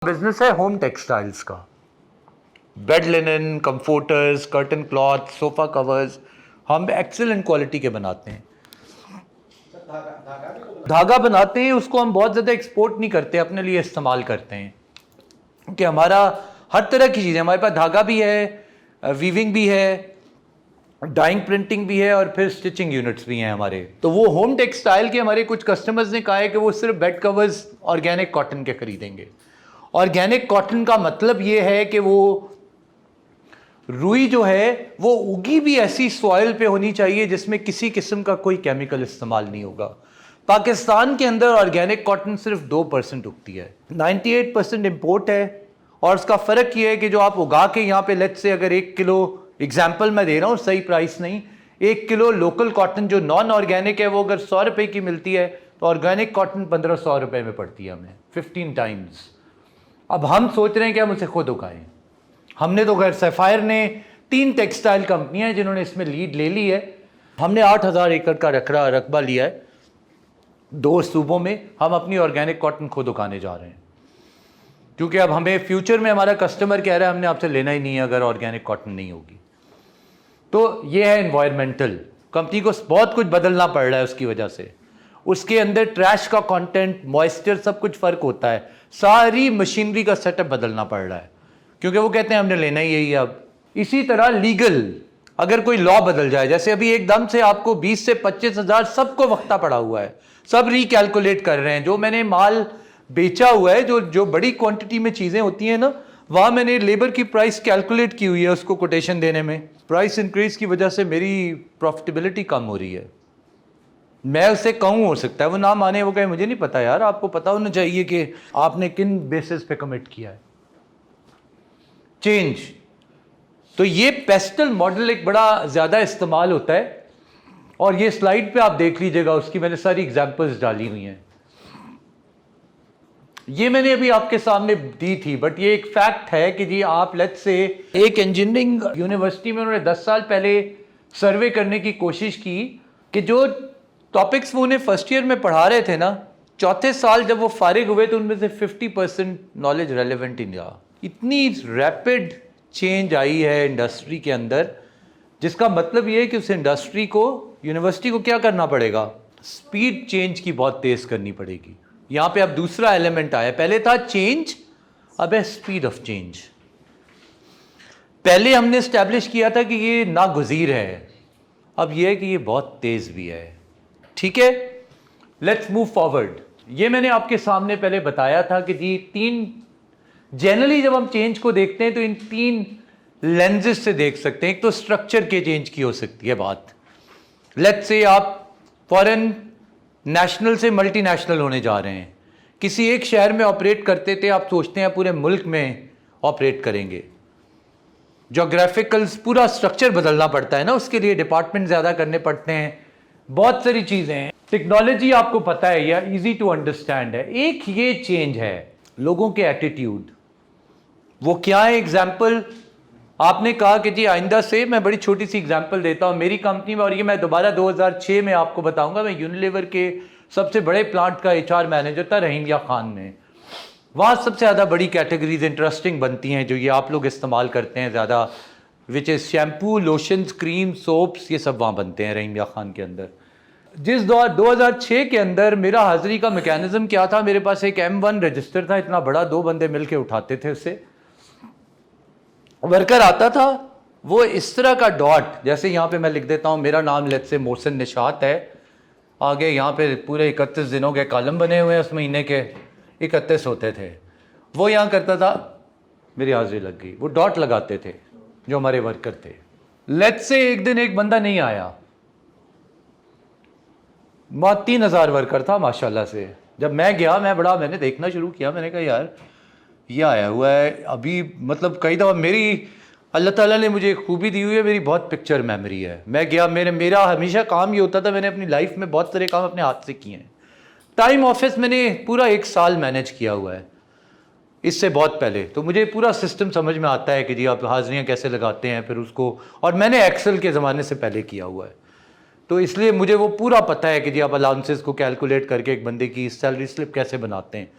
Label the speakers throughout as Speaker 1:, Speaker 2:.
Speaker 1: Business है home textiles का। Bed linen, comforters, curtain cloth, sofa covers हम excellent quality के बनाते हैं। धागा बनाते हैं, उसको हम बहुत ज़्यादा एक्सपोर्ट नहीं करते, अपने लिए इस्तेमाल करते हैं क्योंकि हमारा हर तरह की चीज़ें, हमारे पास धागा भी है, वीविंग भी है, डाइंग प्रिंटिंग भी है और फिर स्टिचिंग यूनिट्स भी हैं हमारे। तो वो होम टेक्सटाइल के हमारे कुछ कस्टमर्स ने कहा है कि वो सिर्फ बेड कवर्स ऑर्गेनिक कॉटन के खरीदेंगे। ऑर्गेनिक कॉटन का मतलब ये है कि वो रुई जो है वो उगी भी ऐसी सॉइल पे होनी चाहिए जिसमें किसी किस्म का कोई केमिकल इस्तेमाल नहीं होगा। पाकिस्तान के अंदर ऑर्गेनिक कॉटन सिर्फ 2% उगती है, 98% इंपोर्ट है। और उसका फ़र्क ये है कि जो आप उगा के यहाँ पे लेट्स से अगर 1 किलो, एग्जाम्पल मैं दे रहा हूँ, सही प्राइस नहीं, 1 किलो लोकल कॉटन जो नॉन ऑर्गेनिक है वो अगर 100 रुपये की मिलती है तो ऑर्गेनिक कॉटन 1500 रुपये में पड़ती है हमें, 15 टाइम्स। अब हम सोच रहे हैं कि हम उसे खुद उगाएं। हमने तो खैर सैफायर ने 3 टेक्सटाइल कंपनियां हैं जिन्होंने इसमें लीड ले ली है। हमने 8000 एकड़ का रकबा लिया है 2 सूबों में। हम अपनी ऑर्गेनिक कॉटन खुद उगाने जा रहे हैं क्योंकि अब हमें फ्यूचर में हमारा कस्टमर कह रहा है हमने आपसे लेना ही नहीं है अगर ऑर्गेनिक कॉटन नहीं होगी। तो ये है एनवायरमेंटल, कंपनी को बहुत कुछ बदलना पड़ रहा है उसकी वजह से। उसके अंदर ट्रैश का कंटेंट, मॉइस्चर, सब कुछ फ़र्क होता है। सारी मशीनरी का सेटअप बदलना पड़ रहा है क्योंकि वो कहते हैं हमने लेना ही यही है अब। इसी तरह लीगल अगर कोई लॉ बदल जाए, जैसे अभी एकदम से आपको 20 से 25 हज़ार सबको वक्ता पड़ा हुआ है, सब रिकैलकुलेट कर रहे हैं। जो मैंने माल बेचा हुआ है, जो बड़ी क्वांटिटी में चीज़ें होती हैं ना, वहाँ मैंने लेबर की प्राइस कैलकुलेट की हुई है उसको कोटेशन देने में। प्राइस इंक्रीज की वजह से मेरी प्रॉफिटेबिलिटी कम हो रही है। मैं उससे कहूँ, हो सकता है वो ना माने, वो कहे मुझे नहीं पता यार, आपको पता होना चाहिए कि आपने किन बेसिस पे कमिट किया है। चेंज, तो ये पेस्टल मॉडल एक बड़ा ज़्यादा इस्तेमाल होता है और ये स्लाइड पे आप देख लीजिएगा, उसकी मैंने सारी एग्जांपल्स डाली हुई हैं। ये मैंने अभी आपके सामने दी थी, बट ये एक फैक्ट है कि जी आप लेट्स से एक इंजीनियरिंग यूनिवर्सिटी में उन्होंने 10 साल पहले सर्वे करने की कोशिश की कि जो टॉपिक्स वो उन्हें फर्स्ट ईयर में पढ़ा रहे थे ना, चौथे साल जब वो फारिग हुए तो उनमें से 50% नॉलेज रेलेवेंट ही नहीं रहा। इतनी रैपिड चेंज आई है इंडस्ट्री के अंदर, जिसका मतलब ये है कि उस इंडस्ट्री को, यूनिवर्सिटी को क्या करना पड़ेगा, स्पीड चेंज की बहुत तेज़ करनी पड़ेगी। यहाँ पे अब दूसरा एलिमेंट आया, पहले था चेंज, अब है स्पीड ऑफ चेंज। पहले हमने इस्टेब्लिश किया था कि ये नागुज़ीर है, अब ये है कि ये बहुत तेज़ भी है। ठीक है, लेट्स मूव फॉरवर्ड। ये मैंने आपके सामने पहले बताया था कि जी 3 जनरली जब हम चेंज को देखते हैं तो इन 3 लेंजेस से देख सकते हैं। एक तो स्ट्रक्चर के चेंज की हो सकती है बात, लेट्स से आप फॉरेन नेशनल से मल्टीनेशनल होने जा रहे हैं, किसी एक शहर में ऑपरेट करते थे, आप सोचते हैं पूरे मुल्क में ऑपरेट करेंगे। जोग्राफिकल पूरा स्ट्रक्चर बदलना पड़ता है ना, उसके लिए डिपार्टमेंट ज़्यादा करने पड़ते हैं, बहुत सारी चीज़ें हैं। टेक्नोलॉजी आपको पता है या इजी टू अंडरस्टैंड है। एक ये चेंज है लोगों के एटीट्यूड। वो क्या है? एग्जाम्पल, आपने कहा कि जी आइंदा से, मैं बड़ी छोटी सी एग्जांपल देता हूँ मेरी कंपनी में, और ये मैं दोबारा 2006 में आपको बताऊंगा। मैं यूनिलीवर के सबसे बड़े प्लांट का HR मैनेजर था रहीमिया खान में। वहाँ सबसे ज़्यादा बड़ी कैटेगरीज इंटरेस्टिंग बनती हैं जो ये आप लोग इस्तेमाल करते हैं ज़्यादा, which is shampoo, lotions, cream, soaps, ये सब वहाँ बनते हैं रहीमिया खान के अंदर। जिस दौर 2006 के अंदर मेरा हाजिरी का मैकेनिज्म क्या था, मेरे पास एक M1 रजिस्टर था, इतना बड़ा, 2 बंदे मिलके उठाते थे उससे। वर्कर आता था, वो इस तरह का डॉट, जैसे यहाँ पे मैं लिख देता हूँ मेरा नाम लेट से मोहसिन निशात है, आगे यहाँ पे पूरे 31 दिनों के कॉलम बने हुए हैं, उस महीने के 31 होते थे। वो यहाँ करता था, मेरी हाजिरी लग गई। वो डॉट लगाते थे जो हमारे वर्कर थे। लेट से एक दिन एक बंदा नहीं आया, 3000 वर्कर था माशाल्लाह से। जब मैं गया, मैंने देखना शुरू किया, मैंने कहा यार ये आया हुआ है अभी, मतलब कई दफ़ा मेरी, अल्लाह ताला ने मुझे खूबी दी हुई है, मेरी बहुत पिक्चर मेमोरी है। मैं गया, मेरा हमेशा काम ये होता था, मैंने अपनी लाइफ में बहुत सारे काम अपने हाथ से किए हैं। टाइम ऑफिस मैंने पूरा 1 साल मैनेज किया हुआ है, इससे बहुत पहले, तो मुझे पूरा सिस्टम समझ में आता है कि जी आप हाजिरियाँ कैसे लगाते हैं फिर उसको, और मैंने एक्सेल के ज़माने से पहले किया हुआ है, तो इसलिए मुझे वो पूरा पता है कि जी आप अलाउंसेस को कैलकुलेट करके एक बंदे की सैलरी स्लिप कैसे बनाते हैं।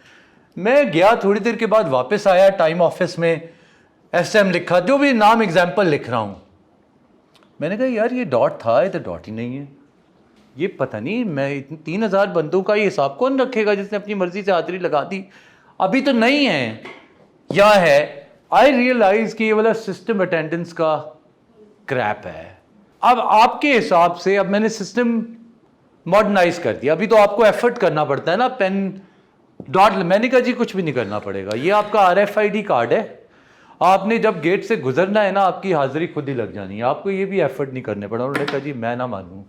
Speaker 1: मैं गया, थोड़ी देर के बाद वापस आया, टाइम ऑफिस में SM लिखा, जो भी नाम एग्जाम्पल लिख रहा हूँ। मैंने कहा यार ये डॉट था, ये तो डॉट ही नहीं है। ये पता नहीं, मैं 3000 बंदों का ये हिसाब कौन रखेगा जिसने अपनी मर्जी से हाजिरी लगा दी। अभी तो नहीं है या है। आई रियलाइज कि ये वाला सिस्टम अटेंडेंस का क्रैप है। अब आपके हिसाब से अब मैंने सिस्टम मॉडर्नाइज कर दिया। अभी तो आपको एफर्ट करना पड़ता है ना, पेन डॉट। मैंने कहा जी कुछ भी नहीं करना पड़ेगा, ये आपका RFID कार्ड है, आपने जब गेट से गुजरना है ना आपकी हाजिरी खुद ही लग जानी है, आपको ये भी एफर्ट नहीं करने पड़ा। उन्होंने कहा जी मैं ना मानूं,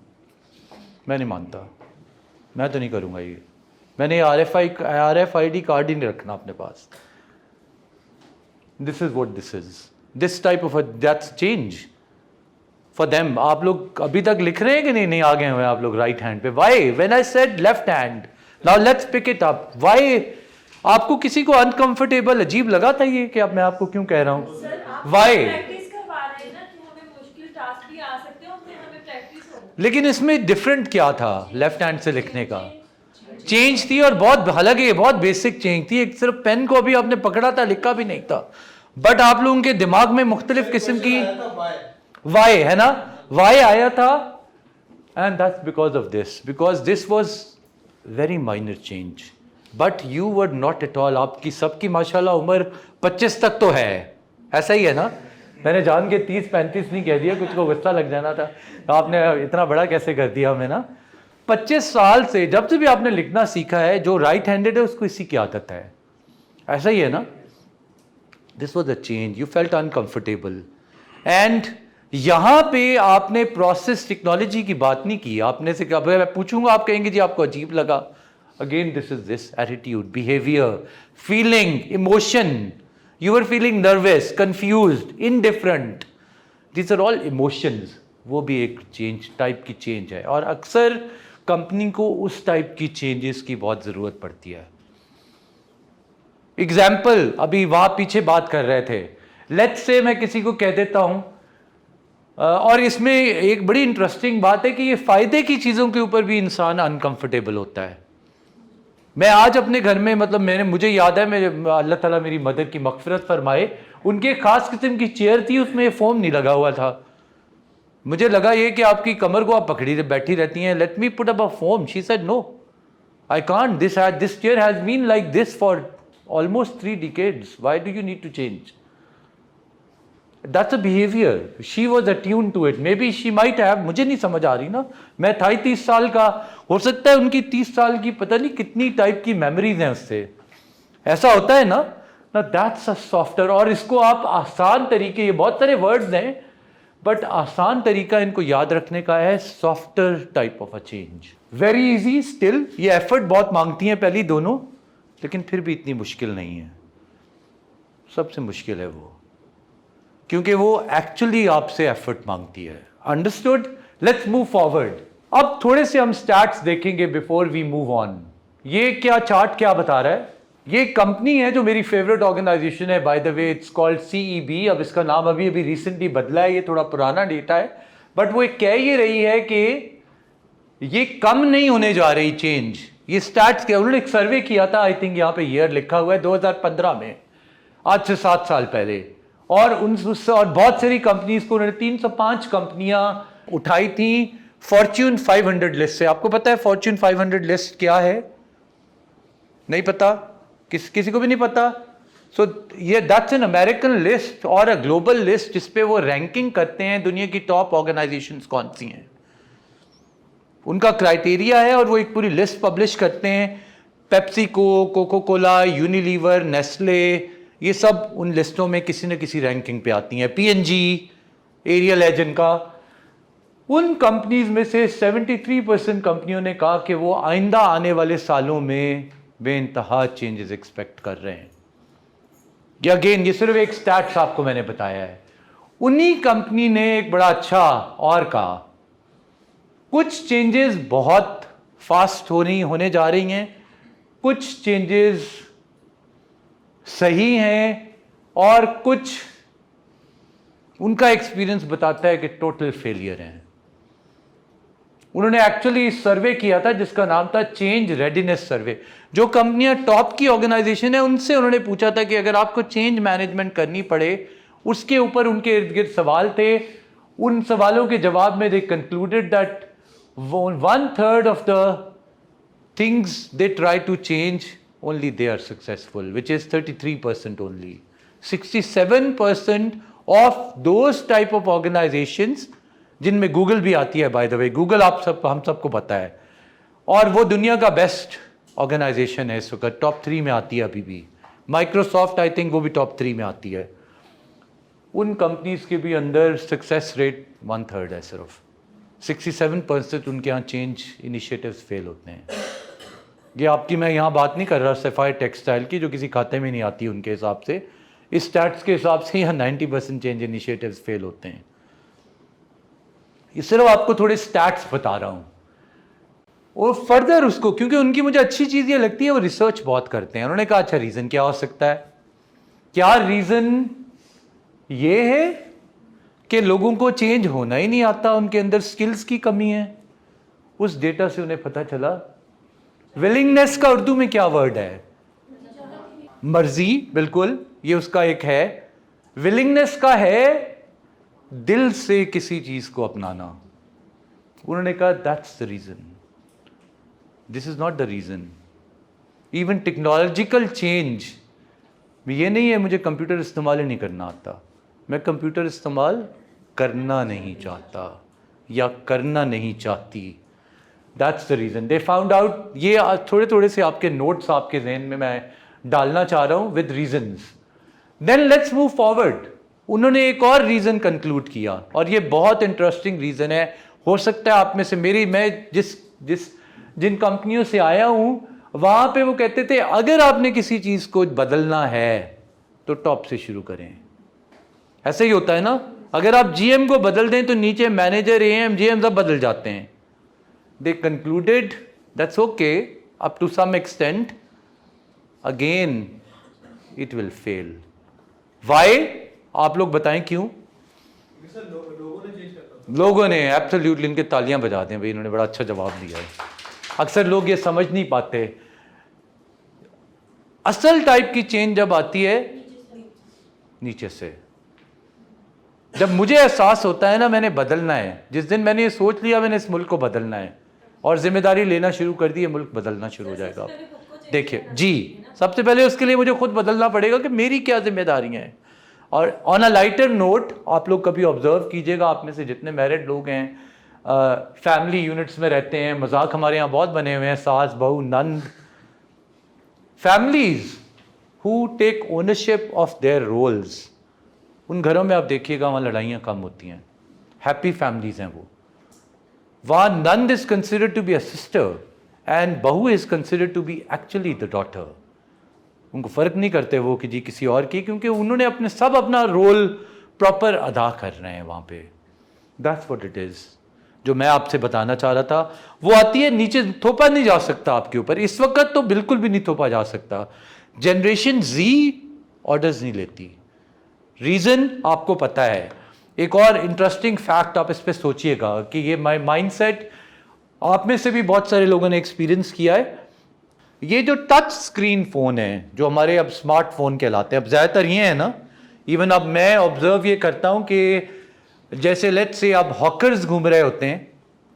Speaker 1: मैं नहीं मानता, मैं तो नहीं करूंगा ये, मैंने RFID कार्ड ही नहीं रखना अपने पास। This is what this is, this type of that's change for them. आप लोग अभी तक लिख रहे हैं कि नहीं? नहीं आ गए हुए आप लोग राइट हैंड पे। Why when I said left hand, now let's pick it up. Why? आपको किसी को अनकंफर्टेबल अजीब लगा था ये कि अब मैं आपको क्यों कह रहा हूं? वाई? लेकिन इसमें डिफरेंट क्या था लेफ्ट हैंड से लिखने का? चेंज थी, और बहुत, हालांकि बहुत बेसिक चेंज थी। एक सिर्फ पेन को अभी आपने पकड़ा था, लिखा भी नहीं था, बट आप लोगों के दिमाग में मुख्तलिफ किस्म की वाई है ना, वाई आया था। And that's because of this, because this was very minor change, but you were not at all. आपकी सबकी माशाल्लाह उम्र 25 तक तो है, ऐसा ही है ना? मैंने जान के 30-35 नहीं कह दिया, कुछ को गुस्सा लग जाना था, आपने इतना बड़ा कैसे कर दिया हमें ना। 25 साल से जब से भी आपने लिखना सीखा है, जो राइट हैंडेड है उसको इसी की आदत है, ऐसा ही है ना? This was a change, you felt uncomfortable. And यहां पे आपने प्रोसेस टेक्नोलॉजी की बात नहीं की। आपने से मैं पूछूंगा, आप कहेंगे जी आपको अजीब लगा। Again this is this attitude, behaviour, feeling, emotion. You were feeling nervous, confused, indifferent. These are all emotions. वो भी एक चेंज टाइप की चेंज है, और अक्सर कंपनी को उस टाइप की चेंजेस की बहुत ज़रूरत पड़ती है। एग्जाम्पल, अभी वहाँ पीछे बात कर रहे थे, लेट्स से मैं किसी को कह देता हूँ, और इसमें एक बड़ी इंटरेस्टिंग बात है कि ये फ़ायदे की चीज़ों के ऊपर भी इंसान अनकंफर्टेबल होता है। मैं आज अपने घर में, मतलब मुझे याद है, मेरे अल्लाह ताला मेरी मदर की मगफिरत फरमाए, उनके खास किस्म की चेयर थी, उसमें फोम नहीं लगा हुआ था। मुझे लगा ये कि आपकी कमर को आप पकड़ी बैठी रहती हैं, let me put up a foam. She said no, I can't, this chair has been like this for almost 3 decades, why do you need to change? That's a behavior. She was attuned to it. Maybe she might have, मुझे नहीं समझ आ रही ना, मैं था ही 30 साल का, हो सकता है उनकी 30 साल की पता नहीं कितनी टाइप की मेमोरीज हैं उससे, ऐसा होता है ना। दैट्स अ सॉफ्टर, और इसको आप आसान तरीके, ये बहुत सारे वर्ड्स हैं बट आसान तरीका इनको याद रखने का है, softer type of a change, very easy. Still ये एफर्ट बहुत मांगती हैं पहली दोनों, लेकिन फिर भी इतनी मुश्किल नहीं है। सबसे मुश्किल है वो, क्योंकि वो एक्चुअली आपसे एफर्ट मांगती है। अंडरस्टूड? Let's move forward. अब थोड़े से हम स्टैट्स देखेंगे बिफोर वी मूव ऑन। ये क्या चार्ट क्या बता रहा है? ये कंपनी है जो मेरी फेवरेट ऑर्गेनाइजेशन है, by the way it's called CEB। अब इसका नाम अभी रिसेंटली बदला है, ये थोड़ा पुराना डेटा है, बट वो कह ये रही है कि ये कम नहीं होने जा रही चेंज। ये स्टैट्स के उन्होंने एक सर्वे किया था, आई थिंक यहाँ पे ईयर लिखा हुआ है 2015 में, आज से 7 साल पहले, और उससे और बहुत सारी कंपनीज को उन्होंने 305 कंपनियां उठाई थी फॉर्च्यून 500 लिस्ट से। आपको पता है फॉर्च्यून 500 लिस्ट क्या है? नहीं पता? किसी को भी नहीं पता? सो ये दैट्स एन अमेरिकन लिस्ट और अ ग्लोबल लिस्ट, जिसपे वो रैंकिंग करते हैं दुनिया की टॉप ऑर्गेनाइजेशंस कौन सी हैं, उनका क्राइटेरिया है, और वो एक पूरी लिस्ट पब्लिश करते हैं। PepsiCo, Coca Cola, Unilever, Nestle, ये सब उन लिस्टों में किसी न किसी रैंकिंग पे आती हैं। P&G, एरियल है जिनका। उन कंपनीज में से 73% कंपनियों ने कहा कि वो आइंदा आने वाले सालों में बेइंतहा चेंजेस एक्सपेक्ट कर रहे हैं। ये अगेन ये सिर्फ एक स्टैट्स आपको मैंने बताया है। उन्हीं कंपनी ने एक बड़ा अच्छा और कहा, कुछ चेंजेस बहुत फास्ट होने जा रही हैं, कुछ चेंजेस सही हैं, और कुछ उनका एक्सपीरियंस बताता है कि टोटल फेलियर हैं। उन्होंने एक्चुअली सर्वे किया था जिसका नाम था चेंज रेडीनेस सर्वे। जो कंपनियां टॉप की ऑर्गेनाइजेशन है उनसे उन्होंने पूछा था कि अगर आपको चेंज मैनेजमेंट करनी पड़े, उसके ऊपर उनके इर्द गिर्द सवाल थे। उन सवालों के जवाब में they concluded that 1/3 of the things they try to change only they are successful, which is 33% only. 67% of those type of organizations, जिनमें गूगल भी आती है, बाय द वे गूगल हम सबको पता है, और वो दुनिया का बेस्ट ऑर्गेनाइजेशन है इस वक्त, टॉप 3 में आती है अभी भी। माइक्रोसॉफ्ट आई थिंक वो भी टॉप 3 में आती है। उन कंपनीज के भी अंदर सक्सेस रेट 1/3 है सिर्फ। 67% उनके यहाँ चेंज इनिशिएटिव्स फेल होते हैं। ये आपकी मैं यहाँ बात नहीं कर रहा सफायर टेक्सटाइल की, जो किसी खाते में नहीं आती उनके हिसाब से। इस स्टैट्स के हिसाब से यहाँ 90% चेंज इनिशिएटिव्स फेल होते हैं। ये सिर्फ आपको थोड़े स्टैट्स बता रहा हूँ। और फर्दर उसको, क्योंकि उनकी मुझे अच्छी चीज़ ये लगती है, वो रिसर्च बहुत करते हैं। उन्होंने कहा अच्छा रीज़न क्या हो सकता है? क्या रीज़न ये है कि लोगों को चेंज होना ही नहीं आता, उनके अंदर स्किल्स की कमी है। उस डेटा से उन्हें पता चला विलिंगनेस का उर्दू में क्या वर्ड है? मर्जी, बिल्कुल, ये उसका एक है। विलिंगनेस का है दिल से किसी चीज को अपनाना। उन्होंने कहा that's the reason, this is not the reason. Even technological change ये नहीं है मुझे कंप्यूटर इस्तेमाल ही नहीं करना आता, मैं कंप्यूटर इस्तेमाल करना नहीं चाहता या करना नहीं चाहती। That's the reason they found out. ये थोड़े थोड़े से आपके नोट्स आपके जहन में मैं डालना चाह रहा हूँ with reasons. Then let's move forward. उन्होंने एक और रीज़न कंक्लूड किया, और ये बहुत इंटरेस्टिंग रीज़न है। हो सकता है आप में से मैं जिन कंपनियों से आया हूँ वहाँ पे वो कहते थे अगर आपने किसी चीज़ को बदलना है तो टॉप से शुरू करें। ऐसे ही होता है ना, अगर आप जीएम को बदल दें तो नीचे मैनेजर, एएम, जीएम सब बदल जाते हैं। They concluded that's okay up to some extent. Again, it will fail. Why? आप लोग बताएं क्यों? लोगों ने एब्सोल्युटली, इनके तालियां बजा दें भाई, इन्होंने बड़ा अच्छा जवाब दिया है। अक्सर लोग ये समझ नहीं पाते। असल टाइप की चेंज जब आती है नीचे से, जब मुझे एहसास होता है ना मैंने बदलना है, जिस दिन मैंने ये सोच लिया मैंने इस मुल्क को बदलना है और जिम्मेदारी लेना शुरू कर दी, ये मुल्क बदलना शुरू हो जाएगा। देखिए जी, सबसे पहले उसके लिए मुझे खुद बदलना पड़ेगा कि मेरी क्या जिम्मेदारियां हैं। और ऑन अ लाइटर नोट, आप लोग कभी ऑब्जर्व कीजिएगा, आप में से जितने मैरिड लोग हैं, फैमिली यूनिट्स में रहते हैं, मजाक हमारे यहाँ बहुत बने हुए हैं, सास बहू नंद, families who take ownership of their roles, उन घरों में आप देखिएगा वहाँ लड़ाइयाँ कम होती हैं, हैप्पी फैमिलीज हैं वो। वहाँ नंद is considered to be a sister and बहू is considered to be actually the daughter. उनको फ़र्क नहीं करते वो कि जी किसी और की, क्योंकि उन्होंने अपना रोल प्रॉपर अदा कर रहे हैं वहाँ पे। That's what it is. जो मैं आपसे बताना चाह रहा था वो आती है नीचे, थोपा नहीं जा सकता आपके ऊपर इस वक्त, तो बिल्कुल भी नहीं थोपा जा सकता। जनरेशन जी ऑर्डर्स नहीं लेती, रीज़न आपको पता है। एक और इंटरेस्टिंग फैक्ट आप इस पर सोचिएगा कि ये माइंडसेट आप में से भी बहुत सारे लोगों ने एक्सपीरियंस किया है। ये जो टच स्क्रीन फ़ोन है, जो हमारे अब स्मार्टफोन कहलाते हैं, अब ज़्यादातर ये है ना, इवन अब मैं ऑब्जर्व ये करता हूँ कि जैसे लेट्स से आप हॉकर्स घूम रहे होते हैं,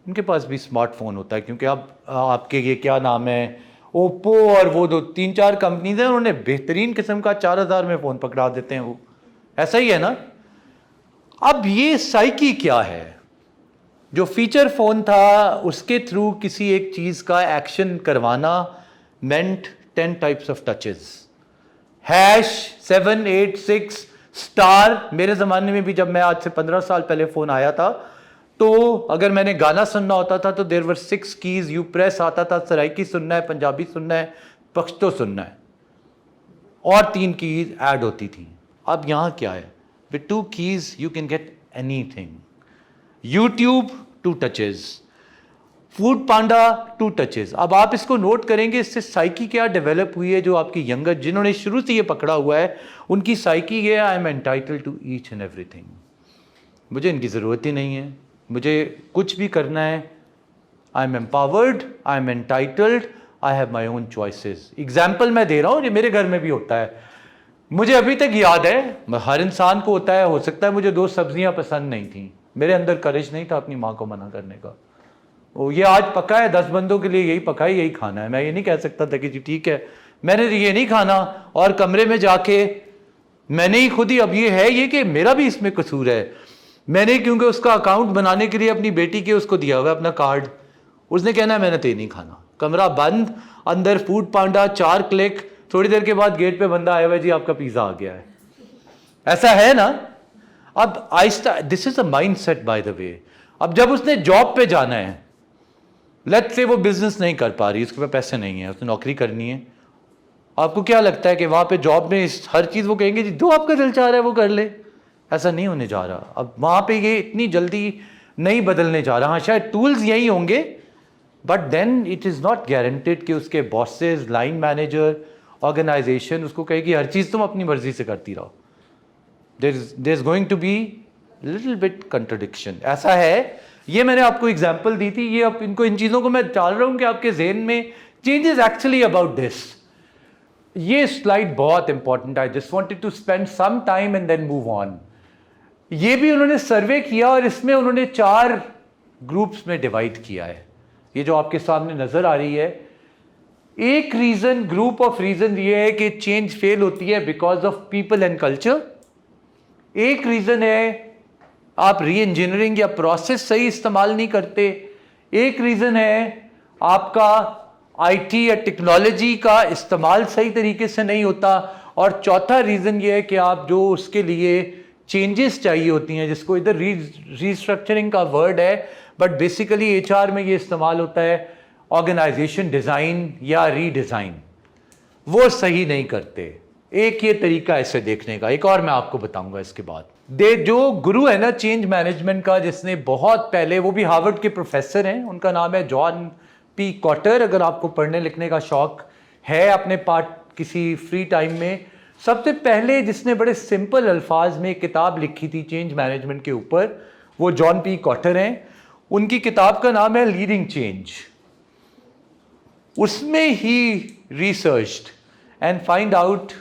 Speaker 1: उनके पास भी स्मार्टफोन होता है, क्योंकि अब आपके ये क्या नाम है, ओप्पो और वो 2-3-4 कंपनीज हैं, उन्होंने बेहतरीन किस्म का 4000 में फ़ोन पकड़ा देते हैं वो, ऐसा ही है ना। अब ये साइकी क्या है, जो फीचर फ़ोन था उसके थ्रू किसी एक चीज़ का एक्शन करवाना meant 10 types of touches, #786 star. मेरे ज़माने में भी जब मैं आज से 15 साल पहले फ़ोन आया था, तो अगर मैंने गाना सुनना होता था तो there were 6 keys, you press आता था, सराइकी सुनना है, पंजाबी सुनना है, पख्तो सुनना है, और 3 कीज़ ऐड होती थी। अब यहाँ क्या है, with 2 keys you can get anything. YouTube 2 touches, food Panda 2 touches. अब आप इसको नोट करेंगे, इससे साइकी क्या डेवलप हुई है, जो आपकी यंगर जिन्होंने शुरू से ये पकड़ा हुआ है उनकी साइकी ये, I am entitled to each and everything, मुझे इनकी ज़रूरत ही नहीं है, मुझे कुछ भी करना है I am empowered, I am entitled, I have my own choices. Example मैं दे रहा हूँ, ये मेरे घर में भी होता है। मुझे अभी तक याद है, हर इंसान को होता है, हो सकता है मुझे 2 सब्जियां पसंद नहीं थी, मेरे अंदर करेज नहीं था अपनी माँ को मना करने का। वो ये आज पका है, 10 बंदों के लिए यही पका है, यही खाना है। मैं ये नहीं कह सकता था कि जी ठीक है मैंने ये नहीं खाना, और कमरे में जाके मैंने ही खुद ही, अब ये है ये कि मेरा भी इसमें कसूर है, मैंने क्योंकि उसका अकाउंट बनाने के लिए अपनी बेटी के उसको दिया हुआ अपना कार्ड, उसने कहना है मैंने तो नहीं खाना, कमरा बंद, अंदर फूड पांडा, 4 क्लिक, थोड़ी देर के बाद गेट पे बंदा आया हुआ, जी आपका पिज्जा आ गया है। ऐसा है ना। अब आहिस्ता, this is a mind set bye the वे। अब जब उसने जॉब पे जाना है, लेट्स से वो बिजनेस नहीं कर पा रही, उसके पास पैसे नहीं है, उसने नौकरी करनी है, आपको क्या लगता है कि वहां पे जॉब में हर चीज वो कहेंगे जी जो आपका दिल चाह रहा है वो कर ले? ऐसा नहीं होने जा रहा। अब वहां पे ये इतनी जल्दी नहीं बदलने जा रहा। हाँ शायद टूल्स यही होंगे, but then it is not guaranteed कि उसके बॉसेस, लाइन मैनेजर, ऑर्गेनाइजेशन उसको कहेगी हर चीज तुम अपनी मर्जी से करती रहो। There is going to be little bit contradiction. ऐसा है, ये मैंने आपको एग्जाम्पल दी थी, ये अब इनको, इन चीजों को मैं डाल रहा हूं कि आपके जहन में चेंजेस एक्चुअली अबाउट दिस। ये स्लाइड बहुत इंपॉर्टेंट है, just wanted to spend some time and then move on. ये भी उन्होंने सर्वे किया और इसमें उन्होंने 4 ग्रुप्स में डिवाइड किया है। ये जो आपके सामने नजर आ रही है, एक रीजन, ग्रुप ऑफ रीजन ये है कि चेंज फेल होती है because of people and culture. एक रीजन है आप री इंजीनियरिंग या प्रोसेस सही इस्तेमाल नहीं करते। एक रीजन है आपका आईटी या टेक्नोलॉजी का इस्तेमाल सही तरीके से नहीं होता। और चौथा रीजन ये है कि आप जो उसके लिए चेंजेस चाहिए होती हैं, जिसको इधर रीस्ट्रक्चरिंग का वर्ड है, बट बेसिकली एचआर में ये इस्तेमाल होता है ऑर्गेनाइजेशन डिजाइन या रीडिजाइन, वो सही नहीं करते। एक ये तरीका ऐसे देखने का, एक और मैं आपको बताऊंगा इसके बाद। जो गुरु है ना चेंज मैनेजमेंट का, जिसने बहुत पहले, वो भी हार्वर्ड के प्रोफेसर हैं, उनका नाम है जॉन पी कॉटर। अगर आपको पढ़ने लिखने का शौक है अपने किसी फ्री टाइम में, सबसे पहले जिसने बड़े सिंपल अल्फाज में एक किताब लिखी थी चेंज मैनेजमेंट के ऊपर, वो जॉन पी कॉटर हैं। उनकी किताब का नाम है लीडिंग चेंज। उसमें ही researched and find out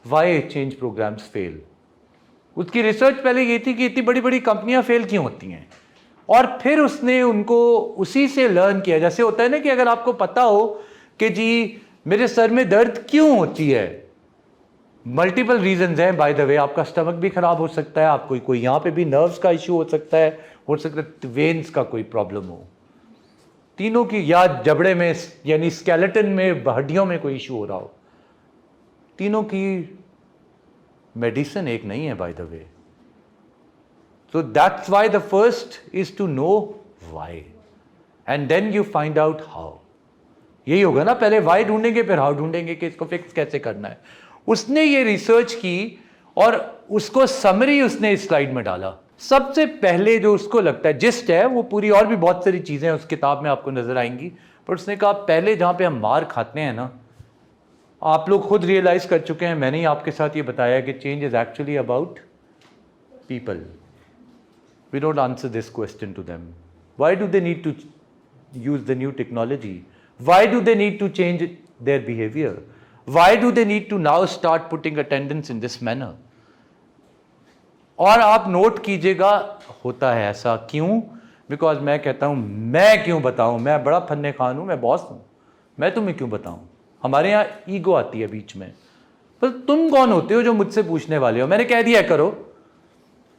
Speaker 1: why change programmes fail. उसकी रिसर्च पहले ये थी कि इतनी बड़ी बड़ी कंपनियां फेल क्यों होती हैं, और फिर उसने उनको उसी से लर्न किया। जैसे होता है ना कि अगर आपको पता हो कि जी मेरे सर में दर्द क्यों होती है, मल्टीपल रीजंस हैं बाय द वे। आपका स्टमक भी खराब हो सकता है, आपको कोई यहाँ पे भी नर्व्स का इश्यू हो सकता है वेन्स का कोई प्रॉब्लम हो, तीनों की, या जबड़े में यानी स्केलेटन में, हड्डियों में कोई इश्यू हो रहा हो, तीनों की मेडिसिन एक नहीं है by the way. So that's why the first is to know why and then you find out how. यही होगा ना, पहले व्हाई ढूंढेंगे फिर हाउ ढूंढेंगे कि इसको फिक्स कैसे करना है। उसने ये रिसर्च की और उसको समरी उसने इस स्लाइड में डाला। सबसे पहले जो उसको लगता है जिस्ट है, वो पूरी और भी बहुत सारी चीजें उस किताब में आपको नजर आएंगी, पर उसने कहा पहले जहां पे हम मार खाते हैं ना, आप लोग खुद रियलाइज कर चुके हैं, मैंने ही आपके साथ ये बताया कि change is actually about people. We don't answer this question to them. Why do they need to use the new technology? Why do they need to change their behaviour? Why do they need to now start putting attendance in this manner? और आप note कीजिएगा होता है ऐसा क्यों? Because मैं कहता हूं, मैं क्यों बताऊं, मैं बड़ा फन्ने खान हूं, मैं बॉस हूं, मैं तुम्हें क्यों बताऊं? हमारे यहां ईगो आती है बीच में, पर तुम कौन होते हो जो मुझसे पूछने वाले हो? मैंने कह दिया करो,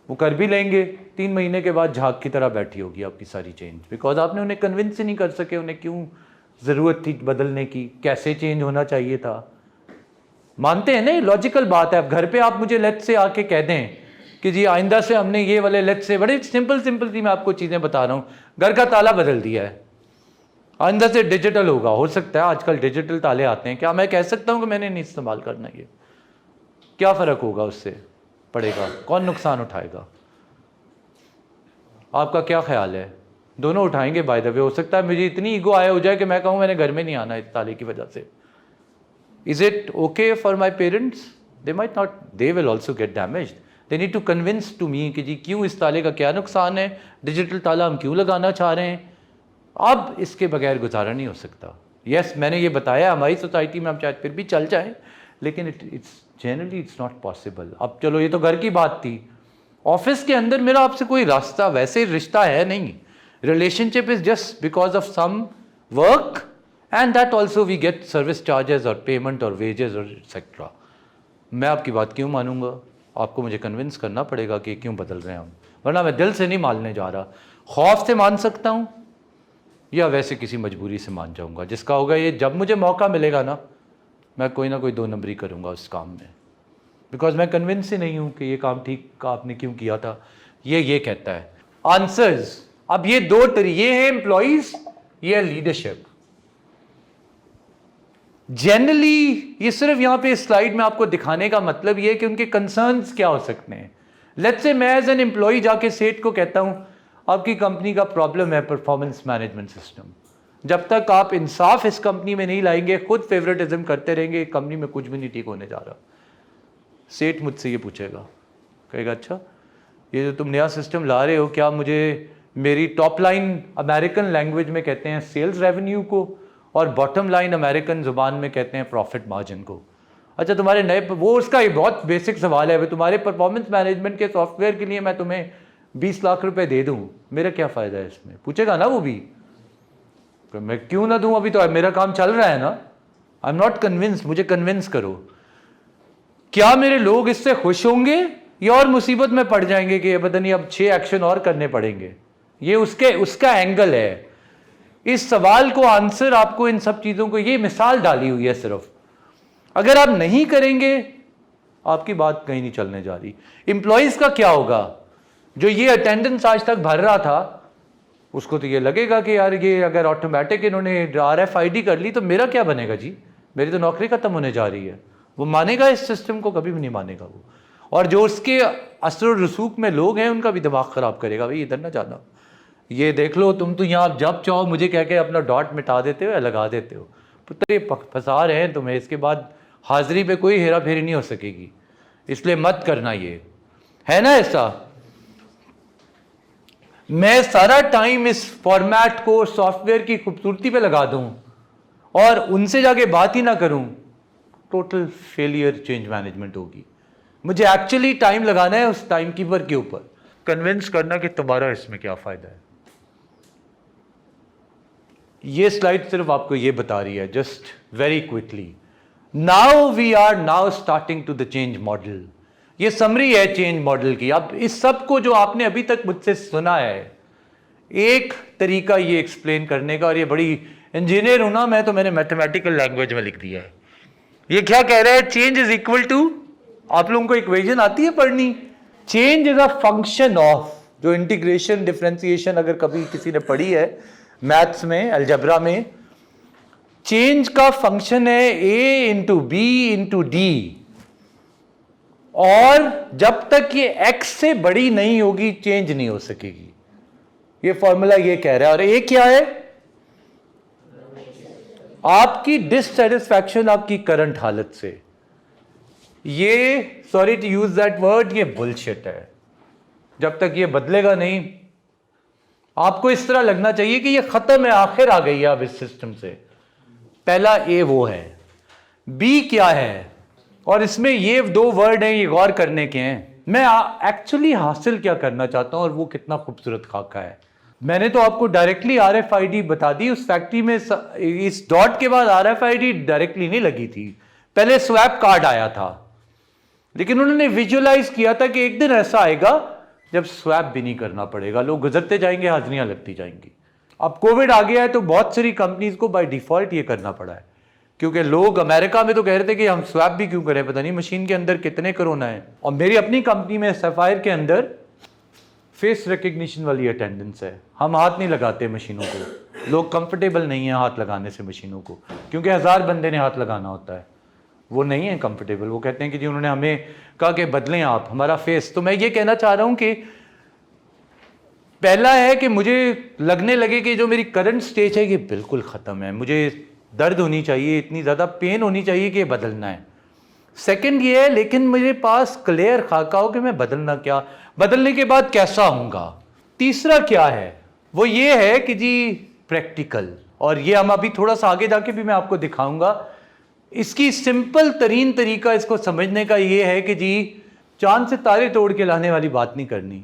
Speaker 1: वो कर भी लेंगे। 3 महीने के बाद झाग की तरह बैठी होगी आपकी सारी चेंज, बिकॉज आपने उन्हें कन्विंस ही नहीं कर सके उन्हें क्यों जरूरत थी बदलने की, कैसे चेंज होना चाहिए था। मानते हैं ना, लॉजिकल बात है। अब घर पे आप मुझे लेट से आके कह दें कि जी आइंदा से हमने ये वाले, लेट से बड़े सिंपल सी मैं आपको चीजें बता रहा हूं, घर का ताला बदल दिया है, आइंदा से डिजिटल होगा। हो सकता है आजकल डिजिटल ताले आते हैं, क्या मैं कह सकता हूं कि मैंने नहीं इस्तेमाल करना? ये क्या फर्क होगा उससे पड़ेगा? कौन नुकसान उठाएगा? आपका क्या ख्याल है? दोनों उठाएंगे बाय द वे। हो सकता है मुझे इतनी ईगो आया हो जाए कि मैं कहूं मैंने घर में नहीं आना इस ताले की वजह से। Is it okay for my parents? They might not, they will also get damaged. They need to convince to me कि जी क्यों इस ताले का क्या नुकसान है, डिजिटल ताला हम क्यों लगाना चाह रहे हैं, अब इसके बगैर गुजारा नहीं हो सकता। यस, मैंने ये बताया हमारी सोसाइटी में हम शायद फिर भी चल जाएं, लेकिन it's generally it's not possible. अब चलो ये तो घर की बात थी, ऑफिस के अंदर मेरा आपसे कोई रास्ता वैसे रिश्ता है नहीं। Relationship is just because of some work and that also we get service charges और पेमेंट और वेजेस और एक्सेट्रा। मैं आपकी बात क्यों मानूंगा? आपको मुझे कन्विंस करना पड़ेगा कि क्यों बदल रहे हैं हम, वरना मैं दिल से नहीं मानने जा रहा। खौफ से मान सकता हूँ या वैसे किसी मजबूरी से मान जाऊँगा, जिसका होगा ये जब मुझे मौका मिलेगा ना, मैं कोई ना कोई 2 नंबरी करूँगा उस काम में, बिकॉज मैं कन्विंस ही नहीं हूँ कि ये काम ठीक का आपने क्यों किया था। ये कहता है आंसर्स। अब ये 2 तरीके हैं एम्प्लॉइज, ये है लीडरशिप। जनरली ये सिर्फ यहां पे स्लाइड में आपको दिखाने का मतलब ये है कि उनके कंसर्न्स क्या हो सकते हैं। लेट्स से मैं एज एन एम्प्लॉय जाके सेठ को कहता हूं आपकी कंपनी का प्रॉब्लम है परफॉर्मेंस मैनेजमेंट सिस्टम। जब तक आप इंसाफ इस कंपनी में नहीं लाएंगे, खुद फेवरेटिज्म करते रहेंगे, कंपनी में कुछ भी नहीं ठीक होने जा रहा। सेठ मुझसे ये पूछेगा, कहेगा अच्छा ये जो तुम नया सिस्टम ला रहे हो, क्या मुझे मेरी टॉप लाइन अमेरिकन लैंग्वेज में कहते हैं सेल्स रेवेन्यू को, और बॉटम लाइन अमेरिकन जुबान में कहते हैं प्रॉफिट मार्जिन को, अच्छा तुम्हारे नए, वो उसका एक बहुत बेसिक सवाल है, तुम्हारे परफॉर्मेंस मैनेजमेंट के सॉफ्टवेयर के लिए मैं तुम्हें 20 लाख रुपए दे दूं, मेरा क्या फ़ायदा है इसमें? पूछेगा ना वो भी, तो मैं क्यों ना दूं, अभी तो मेरा काम चल रहा है ना। आई एम नॉट कन्विंस, मुझे कन्विंस करो। क्या मेरे लोग इससे खुश होंगे या और मुसीबत में पड़ जाएंगे कि पता नहीं अब 6 एक्शन और करने पड़ेंगे? ये उसका एंगल है। इस सवाल को आंसर आपको इन सब चीज़ों को, ये मिसाल डाली हुई है सिर्फ। अगर आप नहीं करेंगे आपकी बात कहीं नहीं चलने जा रही। एम्प्लॉइज का क्या होगा? जो ये अटेंडेंस आज तक भर रहा था उसको तो ये लगेगा कि यार ये अगर ऑटोमेटिक इन्होंने RFID कर ली तो मेरा क्या बनेगा जी, मेरी तो नौकरी खत्म होने जा रही है। वो मानेगा इस सिस्टम को? कभी भी नहीं मानेगा वो। और जो उसके असर रसूख में लोग हैं उनका भी दिमाग खराब करेगा, भाई इधर ना जाना, ये देख लो तुम तो यहाँ जब चाहो मुझे कह के अपना डॉट मिटा देते हो या लगा देते हो, पुत्र ये फंसा रहे हैं तुम्हें, इसके बाद हाजिरी पे कोई हेरा फेरी नहीं हो सकेगी, इसलिए मत करना। ये है ना ऐसा। मैं सारा टाइम इस फॉर्मेट को सॉफ्टवेयर की खूबसूरती पे लगा दूं और उनसे जाके बात ही ना करूं, टोटल फेलियर चेंज मैनेजमेंट होगी। मुझे एक्चुअली टाइम लगाना है उस टाइम कीपर के ऊपर, कन्विंस करना कि तुम्हारा इसमें क्या फायदा है। ये स्लाइड सिर्फ आपको ये बता रही है, just very quickly. Now we are now starting to the change model. ये समरी है चेंज मॉडल की। अब इस सब को जो आपने अभी तक मुझसे सुना है, एक तरीका ये एक्सप्लेन करने का, और ये बड़ी इंजीनियर हूं ना मैं, तो मैंने मैथमेटिकल लैंग्वेज में लिख दिया है। ये क्या कह रहा है? चेंज इज इक्वल टू, आप लोगों को इक्वेशन आती है पढ़नी, change is a function of, जो इंटीग्रेशन डिफरेंशिएशन अगर कभी किसी ने पढ़ी है मैथ्स में, अलजबरा में, चेंज का फंक्शन है a into B into D, और जब तक ये x से बड़ी नहीं होगी चेंज नहीं हो सकेगी। ये फॉर्मूला ये कह रहा है। और ये क्या है? आपकी डिससेटिस्फैक्शन आपकी करंट हालत से। ये, sorry to use that word, ये बुलशिट है। जब तक ये बदलेगा नहीं, आपको इस तरह लगना चाहिए कि ये खत्म है, आखिर आ गई है अब इस सिस्टम से। पहला ए वो है, बी क्या है, और इसमें ये 2 वर्ड हैं, ये गौर करने के हैं। मैं एक्चुअली हासिल क्या करना चाहता हूं और वो कितना खूबसूरत खाका है। मैंने तो आपको डायरेक्टली RFID बता दी। उस फैक्ट्री में इस डॉट के बाद RFID डायरेक्टली नहीं लगी थी, पहले स्वैप कार्ड आया था, लेकिन उन्होंने विजुअलाइज किया था कि एक दिन ऐसा आएगा जब स्वैप भी नहीं करना पड़ेगा, लोग गुजरते जाएंगे, हाजिरियां लगती जाएंगी। अब कोविड आ गया है तो बहुत सारी कंपनीज को बाय डिफॉल्ट ये करना पड़ा है, क्योंकि लोग अमेरिका में तो कह रहे थे कि हम स्वैप भी क्यों करें, पता नहीं मशीन के अंदर कितने कोरोना है। और मेरी अपनी कंपनी में सफायर के अंदर फेस रिकग्निशन वाली अटेंडेंस है, हम हाथ नहीं लगाते मशीनों को, लोग कंफर्टेबल नहीं है हाथ लगाने से मशीनों को, क्योंकि 1000 बंदे ने हाथ लगाना होता है, वो नहीं है कंफर्टेबल। वो कहते हैं कि जी उन्होंने हमें कहा कि बदलें आप हमारा फेस। तो मैं ये कहना चाह रहा हूं कि पहला है कि मुझे लगने लगे कि जो मेरी करंट स्टेज है ये बिल्कुल ख़त्म है, मुझे दर्द होनी चाहिए, इतनी ज़्यादा पेन होनी चाहिए कि बदलना है। सेकंड ये है, लेकिन मेरे पास क्लियर खाका हो कि मैं बदलना क्या, बदलने के बाद कैसा होऊंगा। तीसरा क्या है? वो ये है कि जी प्रैक्टिकल। और ये हम अभी थोड़ा सा आगे जाके भी मैं आपको दिखाऊंगा। इसकी सिंपल तरीन तरीका इसको समझने का ये है कि जी चांद से तारे तोड़ के लाने वाली बात नहीं करनी,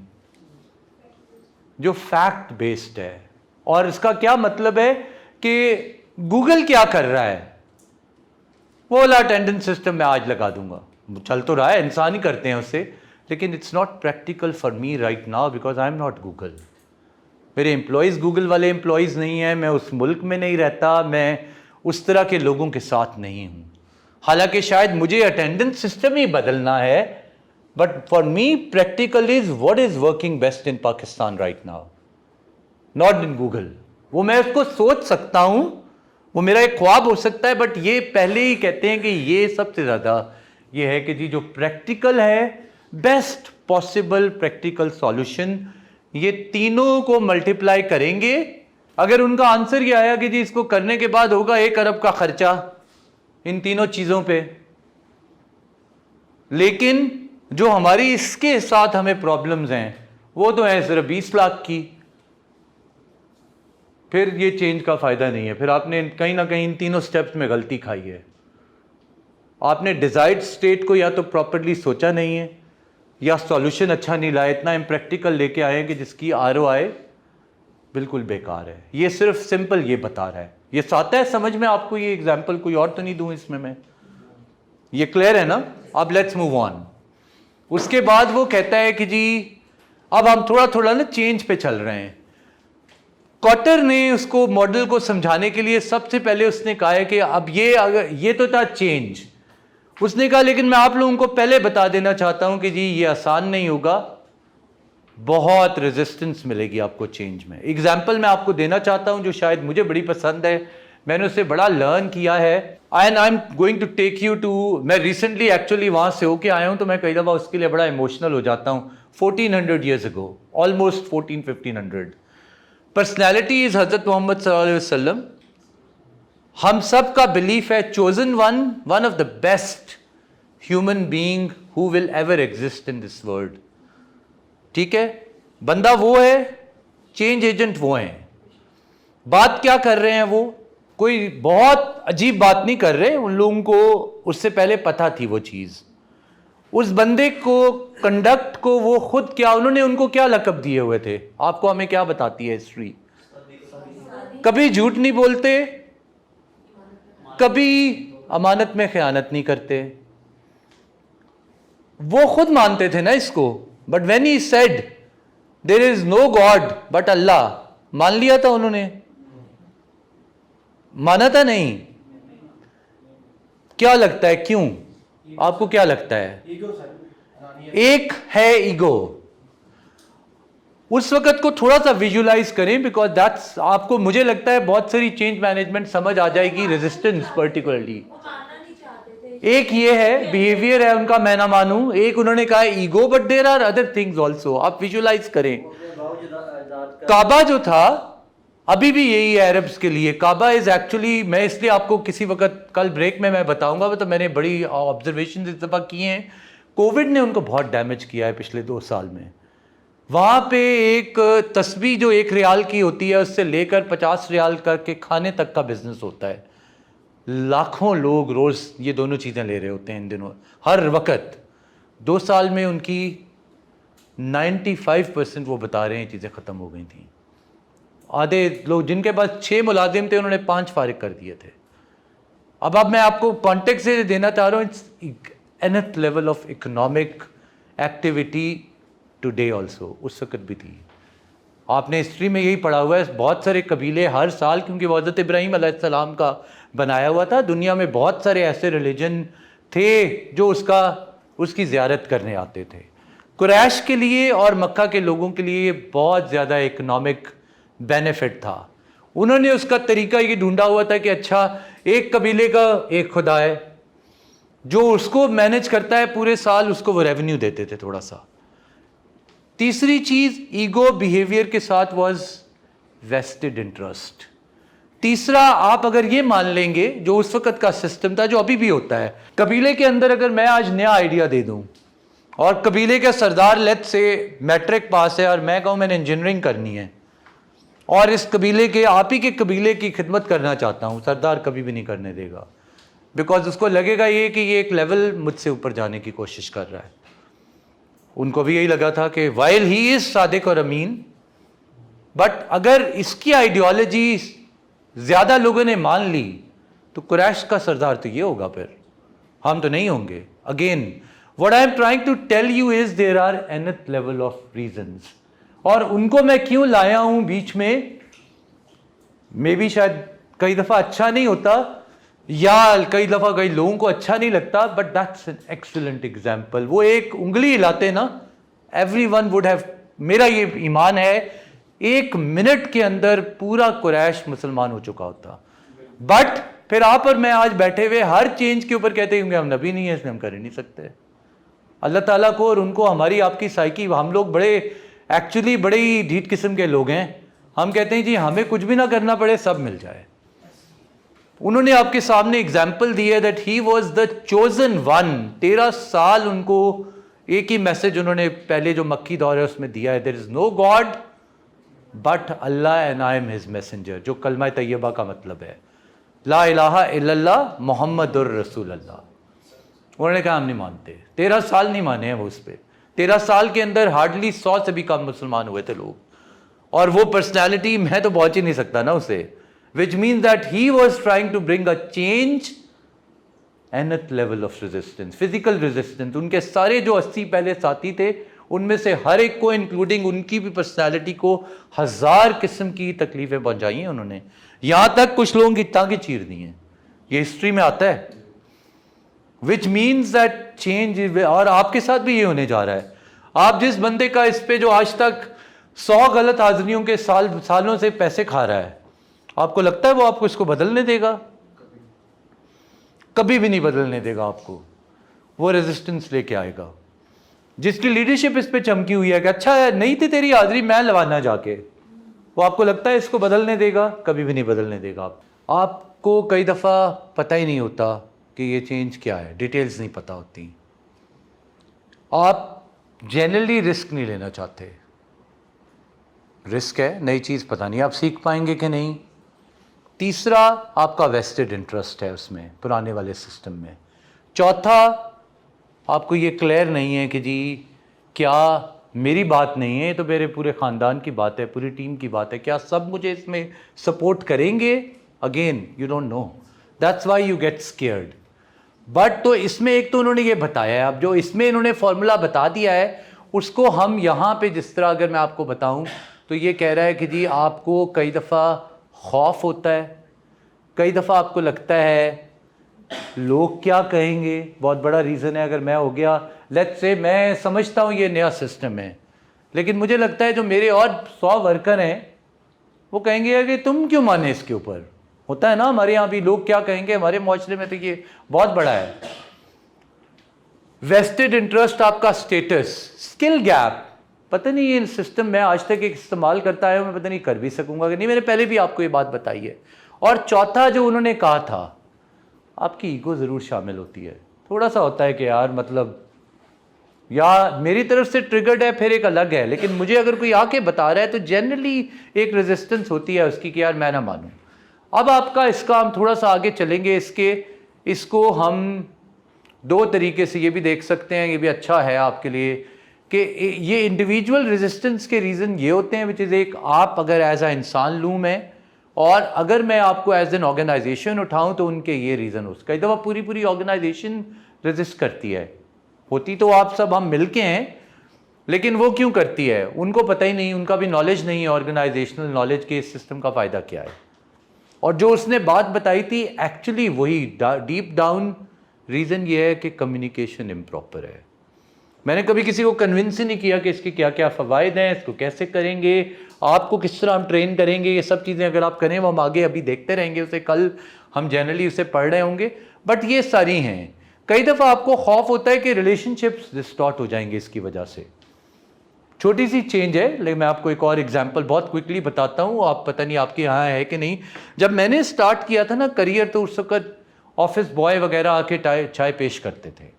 Speaker 1: जो फैक्ट बेस्ड है। और इसका क्या मतलब है कि गूगल क्या कर रहा है, वो वाला अटेंडेंस सिस्टम मैं आज लगा दूंगा, चल तो रहा है, इंसान ही करते हैं उससे, लेकिन it's not practical for me right now because I am not Google. मेरे एम्प्लॉयज़ गूगल वाले एम्प्लॉयज़ नहीं हैं, मैं उस मुल्क में नहीं रहता, मैं उस तरह के लोगों के साथ नहीं हूं। हालांकि शायद मुझे अटेंडेंस सिस्टम ही बदलना है, but for me practical is what is working best in Pakistan right now, not in Google. वो मैं उसको सोच सकता हूं, वो मेरा एक ख्वाब हो सकता है, बट ये पहले ही कहते हैं कि ये सबसे ज़्यादा ये है कि जी जो प्रैक्टिकल है, बेस्ट पॉसिबल प्रैक्टिकल सॉल्यूशन, ये तीनों को मल्टीप्लाई करेंगे। अगर उनका आंसर ये आया कि जी इसको करने के बाद होगा 1 अरब का खर्चा इन तीनों चीज़ों पे, लेकिन जो हमारी इसके साथ हमें प्रॉब्लम्स हैं वो तो है सिर्फ 20 लाख की, फिर ये चेंज का फ़ायदा नहीं है। फिर आपने कहीं ना कहीं इन तीनों स्टेप्स में गलती खाई है। आपने डिज़ायर्ड स्टेट को या तो प्रॉपर्ली सोचा नहीं है, या सॉल्यूशन अच्छा नहीं लाया, इतना इम्प्रैक्टिकल लेके आए कि जिसकी ROI बिल्कुल बेकार है। ये सिर्फ सिंपल ये बता रहा है। ये आता है समझ में आपको? ये एग्जाम्पल कोई और तो नहीं दूं इसमें मैं? ये क्लियर है ना? अब लेट्स मूव ऑन। उसके बाद वो कहता है कि जी अब हम थोड़ा थोड़ा ना चेंज पे चल रहे हैं। कॉटर ने उसको मॉडल को समझाने के लिए सबसे पहले उसने कहा है कि अब ये अगर ये तो था चेंज, उसने कहा लेकिन मैं आप लोगों को पहले बता देना चाहता हूं कि जी ये आसान नहीं होगा, बहुत रेजिस्टेंस मिलेगी आपको चेंज में। एग्जाम्पल मैं आपको देना चाहता हूं जो शायद मुझे बड़ी पसंद है, मैंने उससे बड़ा लर्न किया है, and I am going to take you to, मैं रिसेंटली एक्चुअली वहां से होके आया हूं, तो मैं कई दफ़ा उसके लिए बड़ा इमोशनल हो जाता हूं। 1400 years ago, almost 1400-1500, personality is हजरत मोहम्मद सल्लल्लाहु अलैहि वसल्लम। हम सब का बिलीफ है chosen one of the best human being who will ever exist in this world. ठीक है, बंदा वो है, चेंज एजेंट वो हैं। बात क्या कर रहे हैं वो? कोई बहुत अजीब बात नहीं कर रहे, उन लोगों को उससे पहले पता थी वो चीज़। उस बंदे को कंडक्ट को वो खुद क्या, उन्होंने उनको क्या लक़ब दिए हुए थे? आपको हमें क्या बताती है हिस्ट्री? कभी झूठ नहीं बोलते, कभी अमानत में खयानत नहीं करते। वो खुद मानते थे ना इसको, but when he said there is no God but Allah, मान लिया था उन्होंने? माना था नहीं? क्या लगता है क्यों? आपको क्या लगता है? एक है ईगो। उस वक्त को थोड़ा सा विजुलाइज करें, बिकॉज दैट्स आपको, मुझे लगता है बहुत सारी चेंज मैनेजमेंट समझ आ जाएगी, रेजिस्टेंस पर्टिकुलरली। एक ये है बिहेवियर है उनका, मैं ना मानूं। एक उन्होंने कहा ego, but there are other things also. आप विजुलाइज करें, काबा जो था अभी भी यही है अरब्स के लिए। काबा इज एक्चुअली, मैं इसलिए आपको किसी वक्त कल ब्रेक में मैं बताऊंगा, तो मैंने बड़ी ऑब्जर्वेशन इस दफा किए हैं। कोविड ने उनको बहुत डैमेज किया है पिछले 2 साल में। वहां पे एक तस्बीह जो 1 रियाल की होती है, उससे लेकर 50 रियाल करके खाने तक का बिजनेस होता है। लाखों लोग रोज ये दोनों चीजें ले रहे होते हैं इन दिनों, हर वक्त। 2 साल में उनकी 95% वो बता रहे हैं चीजें खत्म हो गई थी। आधे लोग जिनके पास 6 मुलाजिम थे, उन्होंने 5 फारिग कर दिए थे। अब मैं आपको कॉन्टेक्स्ट से देना चाह रहा हूँ, it's nth level of economic activity today also, उस वक्त भी थी। आपने हिस्ट्री में यही पढ़ा हुआ है, बहुत सारे कबीले हर साल, क्योंकि वो हज़रत इब्राहीम अलैहिस्सलाम का बनाया हुआ था, दुनिया में बहुत सारे ऐसे रिलीजन थे जो उसकी ज़ियारत करने आते थे। कुरैश के लिए और मक्का के लोगों के लिए बहुत ज़्यादा इकोनॉमिक बेनिफिट था। उन्होंने उसका तरीका ये ढूंढा हुआ था कि अच्छा, एक कबीले का एक खुदा है जो उसको मैनेज करता है पूरे साल, उसको वो रेवेन्यू देते थे थोड़ा सा। तीसरी चीज ईगो बिहेवियर के साथ वाज वेस्टेड इंटरेस्ट। तीसरा, आप अगर ये मान लेंगे, जो उस वक्त का सिस्टम था, जो अभी भी होता है कबीले के अंदर, अगर मैं आज नया आइडिया दे दूं और कबीले का सरदार लेट से मैट्रिक पास है और मैं कहूं मैंने इंजीनियरिंग करनी है, और इस कबीले के, आप ही के कबीले की खिदमत करना चाहता हूँ, सरदार कभी भी नहीं करने देगा, बिकॉज उसको लगेगा ये कि ये एक लेवल मुझसे ऊपर जाने की कोशिश कर रहा है। उनको भी यही लगा था कि वाइल ही इज सादिक और अमीन, बट अगर इसकी आइडियोलॉजी ज्यादा लोगों ने मान ली तो कुरैश का सरदार तो ये होगा, फिर हम तो नहीं होंगे। Again what I am trying to tell you is there are nth level of reasons, और उनको मैं क्यों लाया हूं बीच में, मे बी शायद कई दफा अच्छा नहीं होता या कई दफा कई लोगों को अच्छा नहीं लगता, but that's an excellent example. वो एक उंगली हिलाते ना, एवरीवन वुड हैव, मेरा ये ईमान है, 1 मिनट के अंदर पूरा कुरैश मुसलमान हो चुका होता। बट फिर आप और मैं आज बैठे हुए हर चेंज के ऊपर कहते होंगे हम नबी नहीं है इसलिए हम कर ही नहीं सकते। अल्लाह ताला को और उनको हमारी आपकी साइकी, हम लोग बड़े एक्चुअली बड़े ही ढीठ किस्म के लोग हैं। हम कहते हैं जी हमें कुछ भी ना करना पड़े, सब मिल जाए। उन्होंने आपके सामने एग्जाम्पल दी है that he was the chosen one. 13 साल उनको एक ही मैसेज उन्होंने पहले जो मक्की दौर है उसमें दिया है, there is no God but Allah and I am his messenger, जो कलमा तैयबा का मतलब है, ला इलाहा इल्लल्लाह मुहम्मदुर रसूलुल्लाह। उन्होंने कहा हम नहीं मानते। 13 साल नहीं माने हैं वो उस पर। 13 साल के अंदर हार्डली 100 से भी कम मुसलमान हुए थे लोग, और वो पर्सनैलिटी मैं तो पहुंच ही नहीं सकता ना उसे, which means that he was trying to bring a change nth level of resistance, physical resistance. उनके सारे जो 80 पहले साथी थे उनमें से हर एक को, इंक्लूडिंग उनकी भी पर्सनैलिटी को, 1000 किस्म की तकलीफें पहुंचाई हैं उन्होंने, यहां तक कुछ लोगों की टांगें चीर दी हैं। ये हिस्ट्री में आता है, विच मीन्स दैट चेंज। और आपके साथ भी ये होने जा रहा है। आप जिस बंदे का इस पे जो आज तक 100 गलत हाजिरियों के सालों से पैसे खा रहा है, आपको लगता है वो आपको इसको बदलने देगा? कभी भी नहीं बदलने देगा आपको। वो रेजिस्टेंस लेके आएगा। जिसकी लीडरशिप इस पे चमकी हुई है कि अच्छा है नहीं थी तेरी हाजिरी, मैं लवाना जाके, वो आपको लगता है इसको बदलने देगा? कभी भी नहीं बदलने देगा। आपको कई दफ़ा पता ही नहीं होता कि ये चेंज क्या है, डिटेल्स नहीं पता होती। आप जनरली रिस्क नहीं लेना चाहते। रिस्क है, नई चीज़ पता नहीं आप सीख पाएंगे कि नहीं। तीसरा, आपका वेस्टेड इंटरेस्ट है उसमें, पुराने वाले सिस्टम में। चौथा, आपको ये क्लियर नहीं है कि जी क्या मेरी बात नहीं है, तो मेरे पूरे ख़ानदान की बात है, पूरी टीम की बात है, क्या सब मुझे इसमें सपोर्ट करेंगे? Again you don't know, that's why you get scared. But तो इसमें एक तो उन्होंने ये बताया है, अब जो इसमें इन्होंने फॉर्मूला बता दिया है उसको हम यहाँ पे जिस तरह अगर मैं आपको बताऊँ तो ये कह रहा है कि जी आपको कई दफ़ा खौफ होता है, कई दफ़ा आपको लगता है लोग क्या कहेंगे, बहुत बड़ा रीज़न है। अगर मैं हो गया, लेट्स से मैं समझता हूँ ये नया सिस्टम है, लेकिन मुझे लगता है जो मेरे और 100 वर्कर हैं वो कहेंगे कि तुम क्यों माने इसके ऊपर। होता है ना हमारे यहाँ भी, लोग क्या कहेंगे, हमारे माशरे में तो ये बहुत बड़ा है। वेस्टेड इंटरेस्ट, आपका स्टेटस, स्किल गैप, पता नहीं ये सिस्टम मैं आज तक इस्तेमाल करता आया हूँ, मैं पता नहीं कर भी सकूंगा कि नहीं, मैंने पहले भी आपको ये बात बताई है। और चौथा जो उन्होंने कहा था, आपकी ईगो ज़रूर शामिल होती है। थोड़ा सा होता है कि यार मतलब या मेरी तरफ से ट्रिगर्ड है, फिर एक अलग है, लेकिन मुझे अगर कोई आके बता रहा है तो जनरली एक रेजिस्टेंस होती है उसकी कि यार मैं ना मानूं। अब आपका इसका हम थोड़ा सा आगे चलेंगे, इसको हम 2 तरीके से ये भी देख सकते हैं, ये भी अच्छा है आपके लिए कि ये इंडिविजुअल रेजिस्टेंस के रीज़न ये होते हैं, विच इज़ एक, आप अगर एज अ इंसान लूँ मैं, और अगर मैं आपको एज एन ऑर्गेनाइजेशन उठाऊं तो उनके ये रीज़न हो। कई दफ़ा पूरी ऑर्गेनाइजेशन रेजिस्ट करती है, होती तो आप सब हम मिल के हैं, लेकिन वो क्यों करती है उनको पता ही नहीं, उनका भी नॉलेज नहीं है ऑर्गेनाइजेशनल नॉलेज के इस सिस्टम का फ़ायदा क्या है। और जो उसने बात बताई थी एक्चुअली वही डीप डाउन रीज़न ये है कि कम्युनिकेशन इम्प्रॉपर है। मैंने कभी किसी को कन्विंस ही नहीं किया कि इसके क्या क्या फ़वाइद हैं, इसको कैसे करेंगे, आपको किस तरह हम ट्रेन करेंगे। ये सब चीज़ें अगर आप करें वो हम आगे अभी देखते रहेंगे उसे, कल हम जनरली उसे पढ़ रहे होंगे, बट ये सारी हैं। कई दफ़ा आपको खौफ होता है कि रिलेशनशिप्स डिस्टॉर्ट हो जाएंगे इसकी वजह से। छोटी सी चेंज है, लेकिन मैं आपको एक और एग्जांपल बहुत क्विकली बताता हूँ, आप पता नहीं आपके यहाँ है कि नहीं। जब मैंने स्टार्ट किया था ना करियर, तो उस वक्त ऑफिस बॉय वगैरह आके चाय पेश करते थे,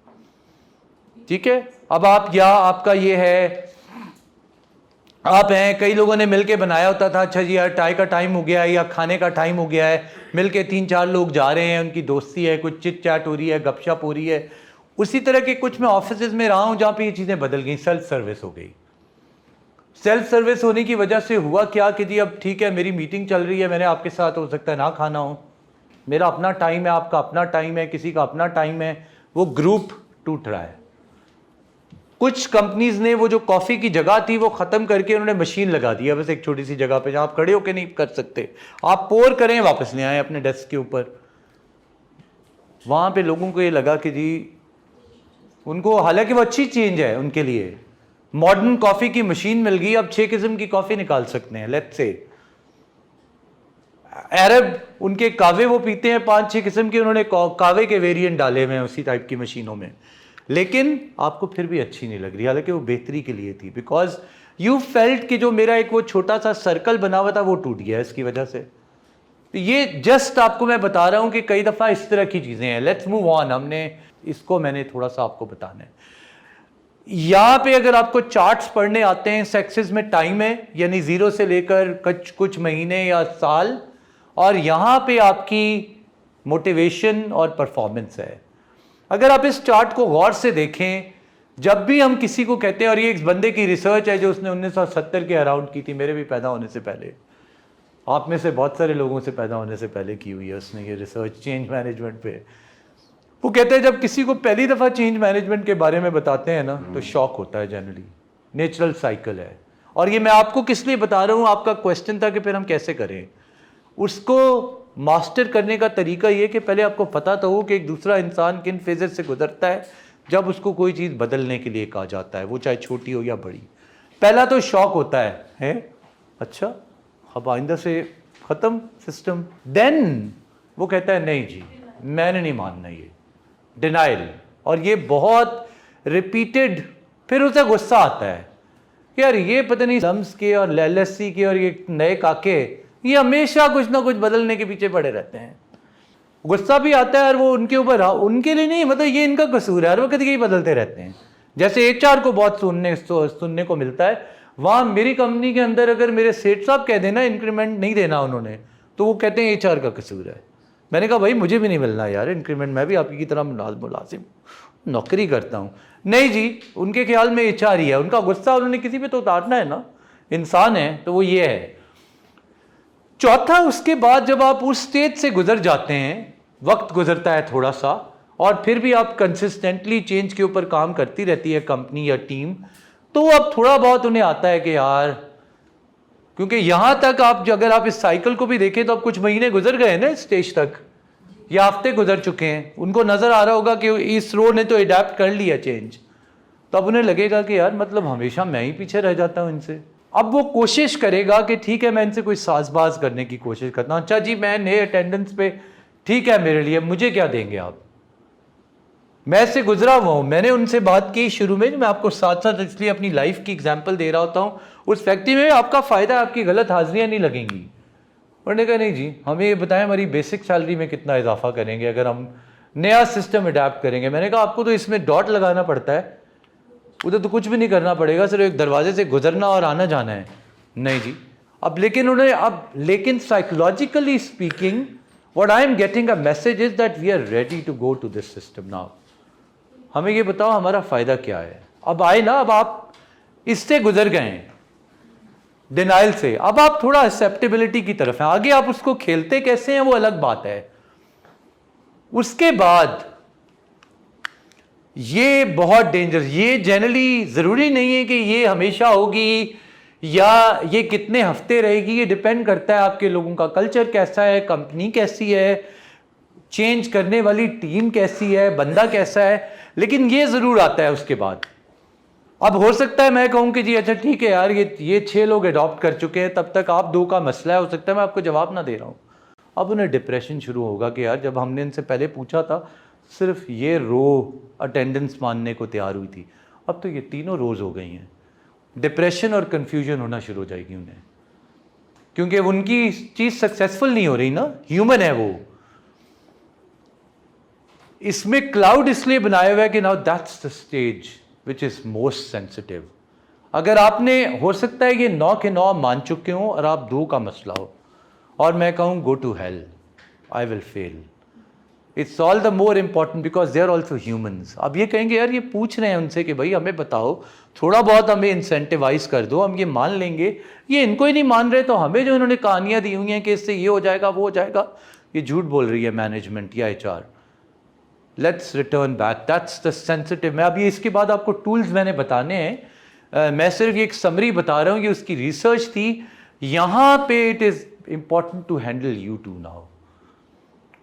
Speaker 1: ठीक है। अब आप या आपका ये है आप हैं, कई लोगों ने मिलके बनाया होता था, अच्छा जी यार चाय का टाइम हो गया है या खाने का टाइम हो गया है, मिलके 3-4 लोग जा रहे हैं, उनकी दोस्ती है, कुछ चिट चैट हो रही है, गपशप हो रही है। उसी तरह के कुछ मैं ऑफिस में रहा हूँ जहाँ पे ये चीज़ें बदल गई, सेल्फ सर्विस हो गई। सेल्फ सर्विस होने की वजह से हुआ क्या कि जी अब ठीक है मेरी मीटिंग चल रही है, मैंने आपके साथ हो सकता है ना खाना हो, मेरा अपना टाइम है, आपका अपना टाइम है, किसी का अपना टाइम है, वो ग्रुप टूट रहा है। कुछ कंपनीज ने वो जो कॉफ़ी की जगह थी वो ख़त्म करके उन्होंने मशीन लगा दी है बस एक छोटी सी जगह पे जहाँ आप खड़े होकर नहीं कर सकते, आप पोर करें वापस ले आए अपने डेस्क के ऊपर। वहाँ पे लोगों को ये लगा कि जी उनको, हालांकि वो अच्छी चेंज है उनके लिए, मॉडर्न कॉफ़ी की मशीन मिल गई, अब 6 किस्म की कॉफ़ी निकाल सकते हैं। लेट्स से अरब उनके कावे वो पीते हैं 5-6 किस्म के, उन्होंने कावे के वेरिएंट डाले हुए हैं उसी टाइप की मशीनों में, लेकिन आपको फिर भी अच्छी नहीं लग रही, हालांकि वो बेहतरी के लिए थी, बिकॉज यू फेल्ट कि जो मेरा एक वो छोटा सा सर्कल बना हुआ था वो टूट गया इसकी वजह से। तो ये जस्ट आपको मैं बता रहा हूं कि कई दफ़ा इस तरह की चीज़ें हैं। लेट्स मूव ऑन, हमने इसको मैंने थोड़ा सा आपको बताना है। यहाँ पे अगर आपको चार्ट्स पढ़ने आते हैं, सेक्सेस में टाइम है, यानी 0 से लेकर कुछ महीने या साल, और यहाँ पे आपकी मोटिवेशन और परफॉर्मेंस है। अगर आप इस चार्ट को गौर से देखें, जब भी हम किसी को कहते हैं, और ये एक बंदे की रिसर्च है जो उसने 1970 के अराउंड की थी, मेरे भी पैदा होने से पहले, आप में से बहुत सारे लोगों से पैदा होने से पहले की हुई है उसने ये रिसर्च चेंज मैनेजमेंट पे। वो कहते हैं जब किसी को पहली दफ़ा चेंज मैनेजमेंट के बारे में बताते हैं ना तो शॉक होता है, जनरली नेचुरल साइकिल है। और ये मैं आपको किस लिए बता रहा हूँ, आपका क्वेश्चन था कि फिर हम कैसे करें उसको मास्टर करने का तरीका ये कि पहले आपको पता तो हो कि एक दूसरा इंसान किन फेजेस से गुजरता है जब उसको कोई चीज़ बदलने के लिए कहा जाता है, वो चाहे छोटी हो या बड़ी। पहला तो शॉक होता है अच्छा अब आइंदा से ख़त्म सिस्टम। देन वो कहता है नहीं जी मैंने नहीं मानना, ये डिनाइल, और ये बहुत रिपीटेड। फिर उसे गुस्सा आता है कि यार ये पता नहीं लम्स के और लैलसी के और ये नए काके ये हमेशा कुछ ना कुछ बदलने के पीछे पड़े रहते हैं। गुस्सा भी आता है और वो उनके ऊपर, उनके लिए नहीं, मतलब ये इनका कसूर है, हर वक्त यही बदलते रहते हैं। जैसे एचआर को बहुत सुनने को मिलता है, वहाँ मेरी कंपनी के अंदर अगर मेरे सेठ साहब कह देना इंक्रीमेंट नहीं देना उन्होंने, तो वो कहते हैं एचआर का कसूर है। मैंने कहा भाई मुझे भी नहीं मिलना यार इंक्रीमेंट, मैं भी आपकी की तरह मुलाजिम नौकरी करता हूँ। नहीं जी, उनके ख्याल में एचआर ही है, उनका गुस्सा उन्होंने किसी पे तो उतारना है ना, इंसान है तो वो ये है। चौथा, उसके बाद जब आप उस स्टेज से गुजर जाते हैं, वक्त गुजरता है थोड़ा सा, और फिर भी आप कंसिस्टेंटली चेंज के ऊपर काम करती रहती है कंपनी या टीम, तो अब थोड़ा बहुत उन्हें आता है कि यार, क्योंकि यहां तक आप अगर आप इस साइकिल को भी देखें तो अब कुछ महीने गुजर गए ना इस स्टेज तक, या हफ्ते गुजर चुके हैं, उनको नजर आ रहा होगा कि इस रो ने तो अडेप्ट कर लिया चेंज, तो अब उन्हें लगेगा कि यार मतलब हमेशा मैं ही पीछे रह जाता हूं इनसे। अब वो कोशिश करेगा कि ठीक है मैं इनसे कोई साजबाज करने की कोशिश करता हूं, अच्छा जी मैं नए अटेंडेंस पे, ठीक है मेरे लिए मुझे क्या देंगे आप, मैं इससे गुजरा हुआ हूं, मैंने उनसे बात की शुरू में, मैं आपको साथ साथ इसलिए अपनी लाइफ की एग्जांपल दे रहा होता हूं, उस फैक्ट्री में आपका फायदा, आपकी गलत हाजिरियां नहीं लगेंगी। उन्होंने कहा नहीं जी हमें ये बताएं हमारी बेसिक सैलरी में कितना इजाफा करेंगे अगर हम नया सिस्टम अडेप्ट करेंगे। मैंने कहा आपको तो इसमें डॉट लगाना पड़ता है, उधर तो कुछ भी नहीं करना पड़ेगा, सिर्फ एक दरवाजे से गुजरना और आना जाना है। नहीं जी, अब लेकिन psychologically speaking what I am getting a message is that we are ready to go to this system now. हमें ये बताओ हमारा फायदा क्या है। अब आए ना, अब आप इससे गुजर गए डिनाइल से, अब आप थोड़ा एक्सेप्टेबिलिटी की तरफ हैं, आगे आप उसको खेलते कैसे हैं वो अलग बात है। उसके बाद ये बहुत डेंजर, ये जनरली जरूरी नहीं है कि ये हमेशा होगी या ये कितने हफ्ते रहेगी, ये डिपेंड करता है आपके लोगों का कल्चर कैसा है, कंपनी कैसी है, चेंज करने वाली टीम कैसी है, बंदा कैसा है, लेकिन ये जरूर आता है उसके बाद। अब हो सकता है मैं कहूं कि जी अच्छा ठीक है यार ये 6 लोग अडॉप्ट कर चुके हैं, तब तक आप 2 का मसला है, हो सकता है मैं आपको जवाब ना दे रहा हूं। अब उन्हें डिप्रेशन शुरू होगा कि यार जब हमने इनसे पहले पूछा था सिर्फ ये रो अटेंडेंस मानने को तैयार हुई थी, अब तो ये तीनों रोज हो गई हैं। डिप्रेशन और कंफ्यूजन होना शुरू हो जाएगी उन्हें, क्योंकि उनकी चीज सक्सेसफुल नहीं हो रही ना, ह्यूमन है वो। इसमें क्लाउड इसलिए बनाया हुआ है कि now that's the stage which is most sensitive. अगर आपने, हो सकता है ये 9 के 9 मान चुके हों और आप 2 का मसला हो और मैं कहूँ go to hell, I will fail. It's all the more important because they are also humans. अब ये कहेंगे यार ये पूछ रहे हैं उनसे कि भाई हमें बताओ, थोड़ा बहुत हमें इंसेंटिवाइज कर दो, हम ये मान लेंगे। ये इनको ही नहीं मान रहे तो हमें जो इन्होंने कहानियाँ दी हुई हैं कि इससे ये हो जाएगा वो हो जाएगा, ये झूठ बोल रही है मैनेजमेंट या HR। Let's return back, that's the sensitive. मैं अभी इसके बाद आपको टूल्स मैंने बताने हैं, मैं सिर्फ ये एक समरी बता रहा हूँ, ये उसकी रिसर्च थी। यहाँ पे it is important to handle you to now,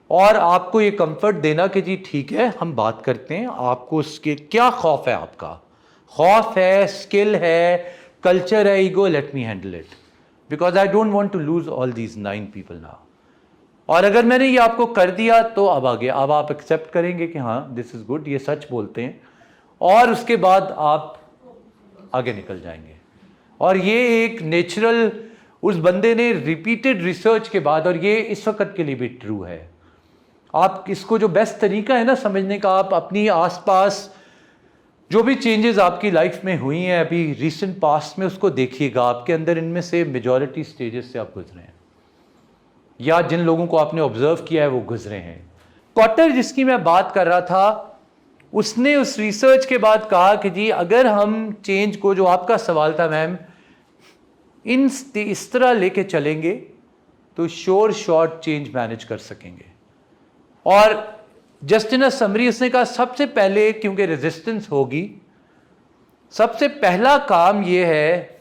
Speaker 1: और आपको ये कंफर्ट देना कि जी ठीक है हम बात करते हैं, आपको उसके क्या खौफ है, आपका खौफ है, स्किल है, कल्चर है, ego, let me handle it because I don't want to lose all these 9 people now. और अगर मैंने ये आपको कर दिया तो अब आगे, अब आप एक्सेप्ट करेंगे कि हाँ दिस इज गुड, ये सच बोलते हैं, और उसके बाद आप आगे निकल जाएंगे। और ये एक नेचुरल, उस बंदे ने रिपीटेड रिसर्च के बाद, और ये इस वक्त के लिए भी ट्रू है, आप इसको जो बेस्ट तरीका है ना समझने का, आप अपनी आसपास जो भी चेंजेस आपकी लाइफ में हुई हैं अभी रिसेंट पास्ट में, उसको देखिएगा, आपके अंदर इनमें से मेजॉरिटी स्टेजेस से आप गुजरे हैं, या जिन लोगों को आपने ऑब्जर्व किया है वो गुजरे हैं। कॉटर जिसकी मैं बात कर रहा था, उसने उस रिसर्च के बाद कहा कि जी अगर हम चेंज को, जो आपका सवाल था मैम, इस तरह लेके चलेंगे तो श्योर शॉर्ट चेंज मैनेज कर सकेंगे। और जस्ट इन अ समरी उसने कहा सबसे पहले, क्योंकि रेजिस्टेंस होगी, सबसे पहला काम ये है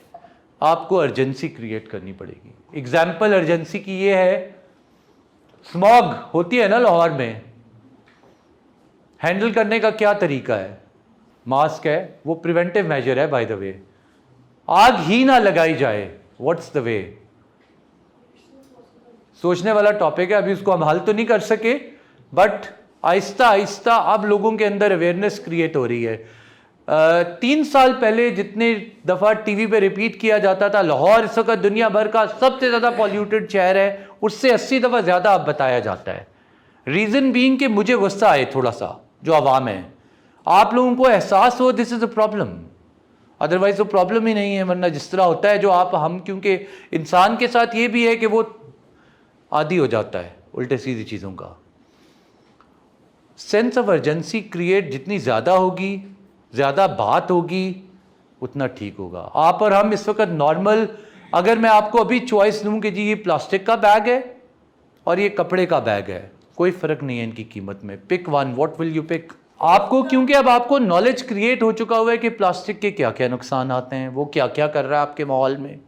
Speaker 1: आपको अर्जेंसी क्रिएट करनी पड़ेगी। एग्जाम्पल अर्जेंसी की ये है, स्मॉग होती है ना लाहौर में, हैंडल करने का क्या तरीका है? मास्क है, वो प्रिवेंटिव मेजर है बाय द वे। आग ही ना लगाई जाए, व्हाट्स द वे? सोचने वाला टॉपिक है, अभी उसको हम हल तो नहीं कर सके, बट आहिस्ता आहिस्ता अब लोगों के अंदर अवेयरनेस क्रिएट हो रही है। 3 साल पहले जितने दफ़ा टीवी पे रिपीट किया जाता था लाहौर इस वक्त दुनिया भर का सबसे ज़्यादा पॉल्यूटेड शहर है, उससे 80 दफ़ा ज़्यादा अब बताया जाता है। रीज़न बीइंग कि मुझे गुस्सा आए थोड़ा सा, जो आवाम है, आप लोगों को एहसास हो this is a problem, otherwise वो प्रॉब्लम ही नहीं है। वरना जिस तरह होता है जो आप, हम, क्योंकि इंसान के साथ ये भी है कि वो आदी हो जाता है उल्टे सीधी चीज़ों का। सेंस ऑफ अर्जेंसी क्रिएट जितनी ज़्यादा होगी, ज़्यादा बात होगी, उतना ठीक होगा। आप और हम इस वक्त नॉर्मल, अगर मैं आपको अभी चॉइस दूं कि जी ये प्लास्टिक का बैग है और ये कपड़े का बैग है, कोई फ़र्क नहीं है इनकी कीमत में, pick one, what will you pick? आपको, क्योंकि अब आपको नॉलेज क्रिएट हो चुका हुआ है कि प्लास्टिक के क्या क्या नुकसान आते हैं, वो क्या क्या कर रहा है आपके माहौल में।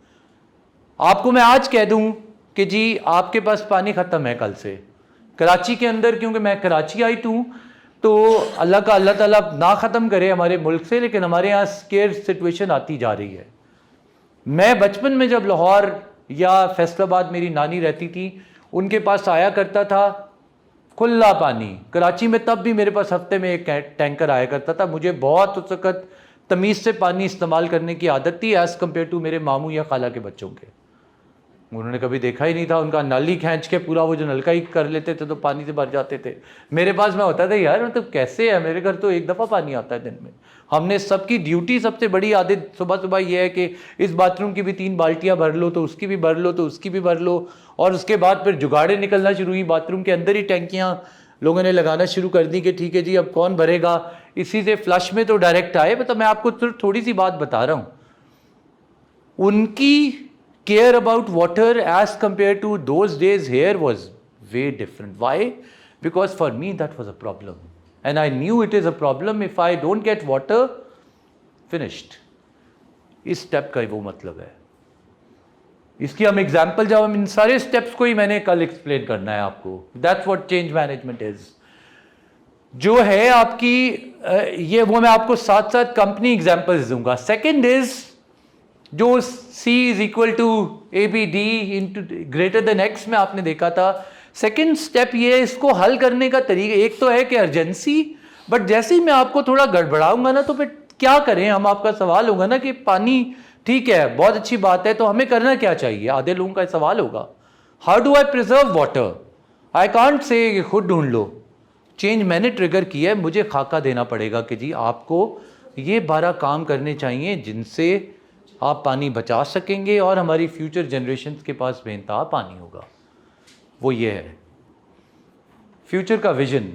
Speaker 1: आपको मैं आज कह दूं कि जी आपके पास पानी ख़त्म है कल से, कराची के अंदर, क्योंकि मैं कराची आई हूँ, तो अल्लाह ताला ना ख़त्म करे हमारे मुल्क से, लेकिन हमारे यहाँ स्केयर सिचुएशन आती जा रही है। मैं बचपन में जब लाहौर या फैसलाबाद मेरी नानी रहती थी, उनके पास आया करता था खुला पानी। कराची में तब भी मेरे पास हफ्ते में एक टैंकर आया करता था। मुझे बहुत उस वक़्त तमीज़ से पानी इस्तेमाल करने की आदत थी एज़ कम्पेयर टू मेरे मामू या खाला के बच्चों के। उन्होंने कभी देखा ही नहीं था, उनका नल ही खींच के पूरा वो जो नलका ही कर लेते थे तो पानी से भर जाते थे। मेरे पास मैं होता था यार मतलब कैसे है, मेरे घर तो एक दफ़ा पानी आता है दिन में। हमने सबकी ड्यूटी, सबसे बड़ी आदत सुबह सुबह ये है कि इस बाथरूम की भी 3 बाल्टियाँ भर लो, तो उसकी भी भर लो, तो उसकी भी भर लो, और उसके बाद फिर जुगाड़े निकलना शुरू हुई। बाथरूम के अंदर ही टैंकियाँ लोगों ने लगाना शुरू कर दी कि ठीक है जी अब कौन भरेगा, इसी से फ्लश में तो डायरेक्ट आए। मतलब मैं आपको थोड़ी सी बात बता रहा हूँ, उनकी care about water as compared to those days here was way different. Why? Because for me that was a problem, and I knew it is a problem. If I don't get water, finished. इस step का वो मतलब है। इसकी हम example, जब हम इन सारे स्टेप्स को ही मैंने कल एक्सप्लेन करना है आपको। That's what change management is. जो है आपकी ये, वो मैं आपको साथ साथ कंपनी एग्जाम्पल्स दूंगा। सेकेंड इज जो C is equal to ABD into greater than X में आपने देखा था। सेकेंड स्टेप ये है, इसको हल करने का तरीका एक तो है कि अर्जेंसी, बट जैसे ही मैं आपको थोड़ा गड़बड़ाऊंगा ना तो फिर क्या करें हम, आपका सवाल होगा ना कि पानी ठीक है बहुत अच्छी बात है, तो हमें करना क्या चाहिए, आधे लोगों का सवाल होगा। How do I preserve water? I can't say खुद ढूंढ लो। चेंज मैंने ट्रिगर किया है, मुझे खाका देना पड़ेगा कि जी आपको ये 12 काम करने चाहिए जिनसे आप पानी बचा सकेंगे और हमारी फ्यूचर जनरेशन्स के पास बेइंतहा पानी होगा। वो ये है फ्यूचर का विजन,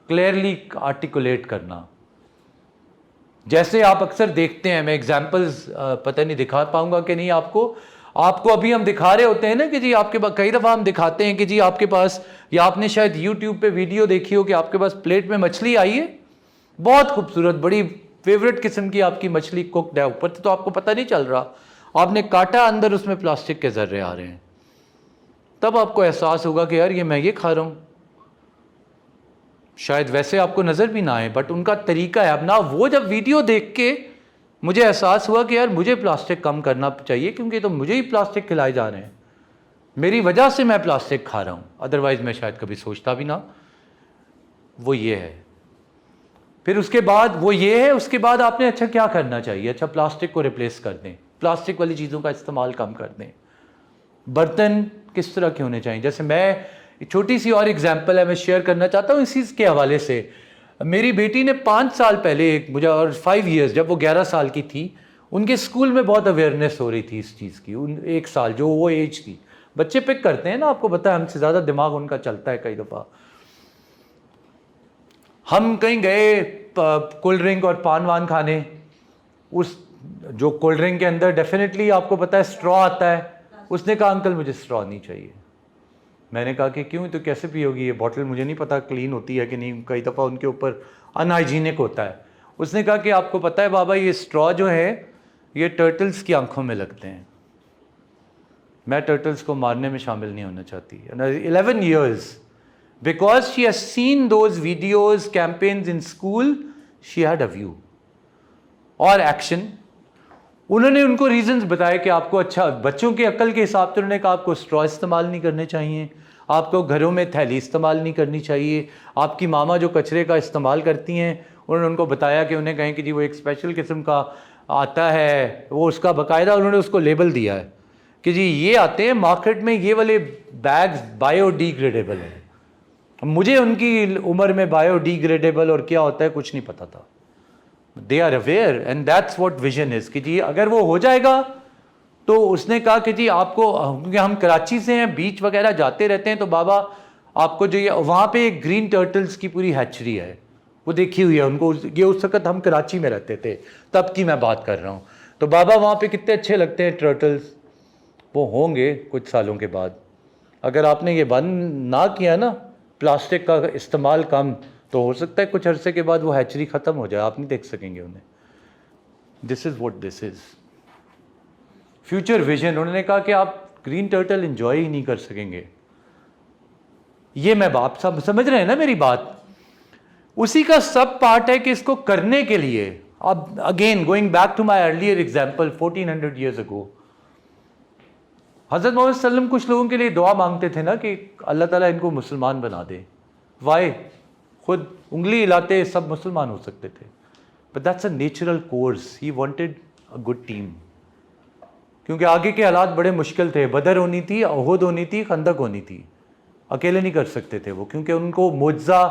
Speaker 1: क्लियरली आर्टिकुलेट करना। जैसे आप अक्सर देखते हैं, मैं एग्जांपल्स पता नहीं दिखा पाऊंगा कि नहीं आपको अभी हम दिखा रहे होते हैं ना कि जी आपके पास, कई दफ़ा हम दिखाते हैं कि जी आपके पास, या आपने शायद यूट्यूब पे वीडियो देखी हो कि आपके पास प्लेट में मछली आई है, बहुत खूबसूरत, बड़ी फेवरेट किस्म की आपकी मछली कुकड है, ऊपर तो आपको पता नहीं चल रहा, आपने काटा, अंदर उसमें प्लास्टिक के जर्रे आ रहे हैं, तब आपको एहसास होगा कि यार ये मैं ये खा रहा हूँ। शायद वैसे आपको नज़र भी ना आए, बट उनका तरीका है। अब ना वो जब वीडियो देख के मुझे एहसास हुआ कि यार मुझे प्लास्टिक कम करना चाहिए, क्योंकि तो मुझे ही प्लास्टिक खिलाए जा रहे हैं, मेरी वजह से मैं प्लास्टिक खा रहा हूँ, अदरवाइज मैं शायद कभी सोचता भी ना। वो ये है। फिर उसके बाद वो ये है, उसके बाद आपने अच्छा क्या करना चाहिए, अच्छा प्लास्टिक को रिप्लेस कर दें, प्लास्टिक वाली चीज़ों का इस्तेमाल कम कर दें। बर्तन किस तरह के होने चाहिए, जैसे मैं छोटी सी और एग्जांपल है मैं शेयर करना चाहता हूँ इसी के हवाले से। मेरी बेटी ने 5 साल पहले मुझे, और 5 इयर्स, जब वो 11 साल की थी, उनके स्कूल में बहुत अवेयरनेस हो रही थी इस चीज़ की। 1 साल जो वो एज थी, बच्चे पिक करते हैं ना, आपको पता है हमसे ज़्यादा दिमाग उनका चलता है कई दफ़ा। हम कहीं गए कोल्ड ड्रिंक और पान वान खाने, उस जो कोल्ड ड्रिंक के अंदर डेफिनेटली आपको पता है स्ट्रॉ आता है, उसने कहा अंकल मुझे स्ट्रॉ नहीं चाहिए। मैंने कहा कि क्यों, तो कैसे पियोगी, ये बॉटल मुझे नहीं पता क्लीन होती है कि नहीं, कई दफ़ा उनके ऊपर अनहाइजीनिक होता है। उसने कहा कि आपको पता है बाबा, ये स्ट्रॉ जो है ये टर्टल्स की आंखों में लगते हैं, मैं टर्टल्स को मारने में शामिल नहीं होना चाहती। 11 years, because she has seen those videos, campaigns in school, she had a view और एक्शन। उन्होंने उनको रीजंस बताए कि आपको, अच्छा बच्चों के अक्ल के हिसाब से उन्होंने कहा आपको स्ट्रॉ इस्तेमाल नहीं करने चाहिए, आपको घरों में थैली इस्तेमाल नहीं करनी चाहिए, आपकी मामा जो कचरे का इस्तेमाल करती हैं उन्होंने उनको बताया कि उन्हें कहें कि जी वो एक स्पेशल किस्म का आता है, वो उसका बाकायदा उन्होंने उसको लेबल दिया है कि जी ये आते हैं मार्केट में, ये वाले बैग्स बायोडिग्रेडेबल हैं। मुझे उनकी उम्र में बायोडिग्रेडेबल और क्या होता है कुछ नहीं पता था। They are aware and that's what vision is कि जी अगर वो हो जाएगा तो उसने कहा कि जी आपको, क्योंकि हम कराची से हैं, बीच वगैरह जाते रहते हैं, तो बाबा आपको जो ये वहाँ पे एक ग्रीन टर्टल्स की पूरी हैचरी है, वो देखी हुई है उनको, ये उस वक्त हम कराची में रहते थे तब की मैं बात कर रहा हूँ। तो बाबा वहाँ पे कितने अच्छे लगते हैं टर्टल्स, वो होंगे कुछ सालों के बाद। अगर आपने ये बंद ना किया ना प्लास्टिक का इस्तेमाल कम, तो हो सकता है कुछ अरसे के बाद वो हैचरी ख़त्म हो जाए, आप नहीं देख सकेंगे उन्हें। This is what this is future vision. उन्होंने कहा कि आप ग्रीन टर्टल एंजॉय ही नहीं कर सकेंगे। ये मैं आप सब समझ रहे हैं ना मेरी बात। उसी का सब पार्ट है कि इसको करने के लिए, अब again going back to my earlier example, 1400 years ago, हज़रत मोहम्मद सल्लम कुछ लोगों के लिए दुआ मांगते थे ना कि अल्लाह ताला इनको मुसलमान बना दे। वाई? खुद उंगली हिलाते सब मुसलमान हो सकते थे, but that's a natural course. He wanted a good team, क्योंकि आगे के हालात बड़े मुश्किल थे। बदर होनी थी, उहद होनी थी, खंदक होनी थी, अकेले नहीं कर सकते थे वो, क्योंकि उनको मुआवजा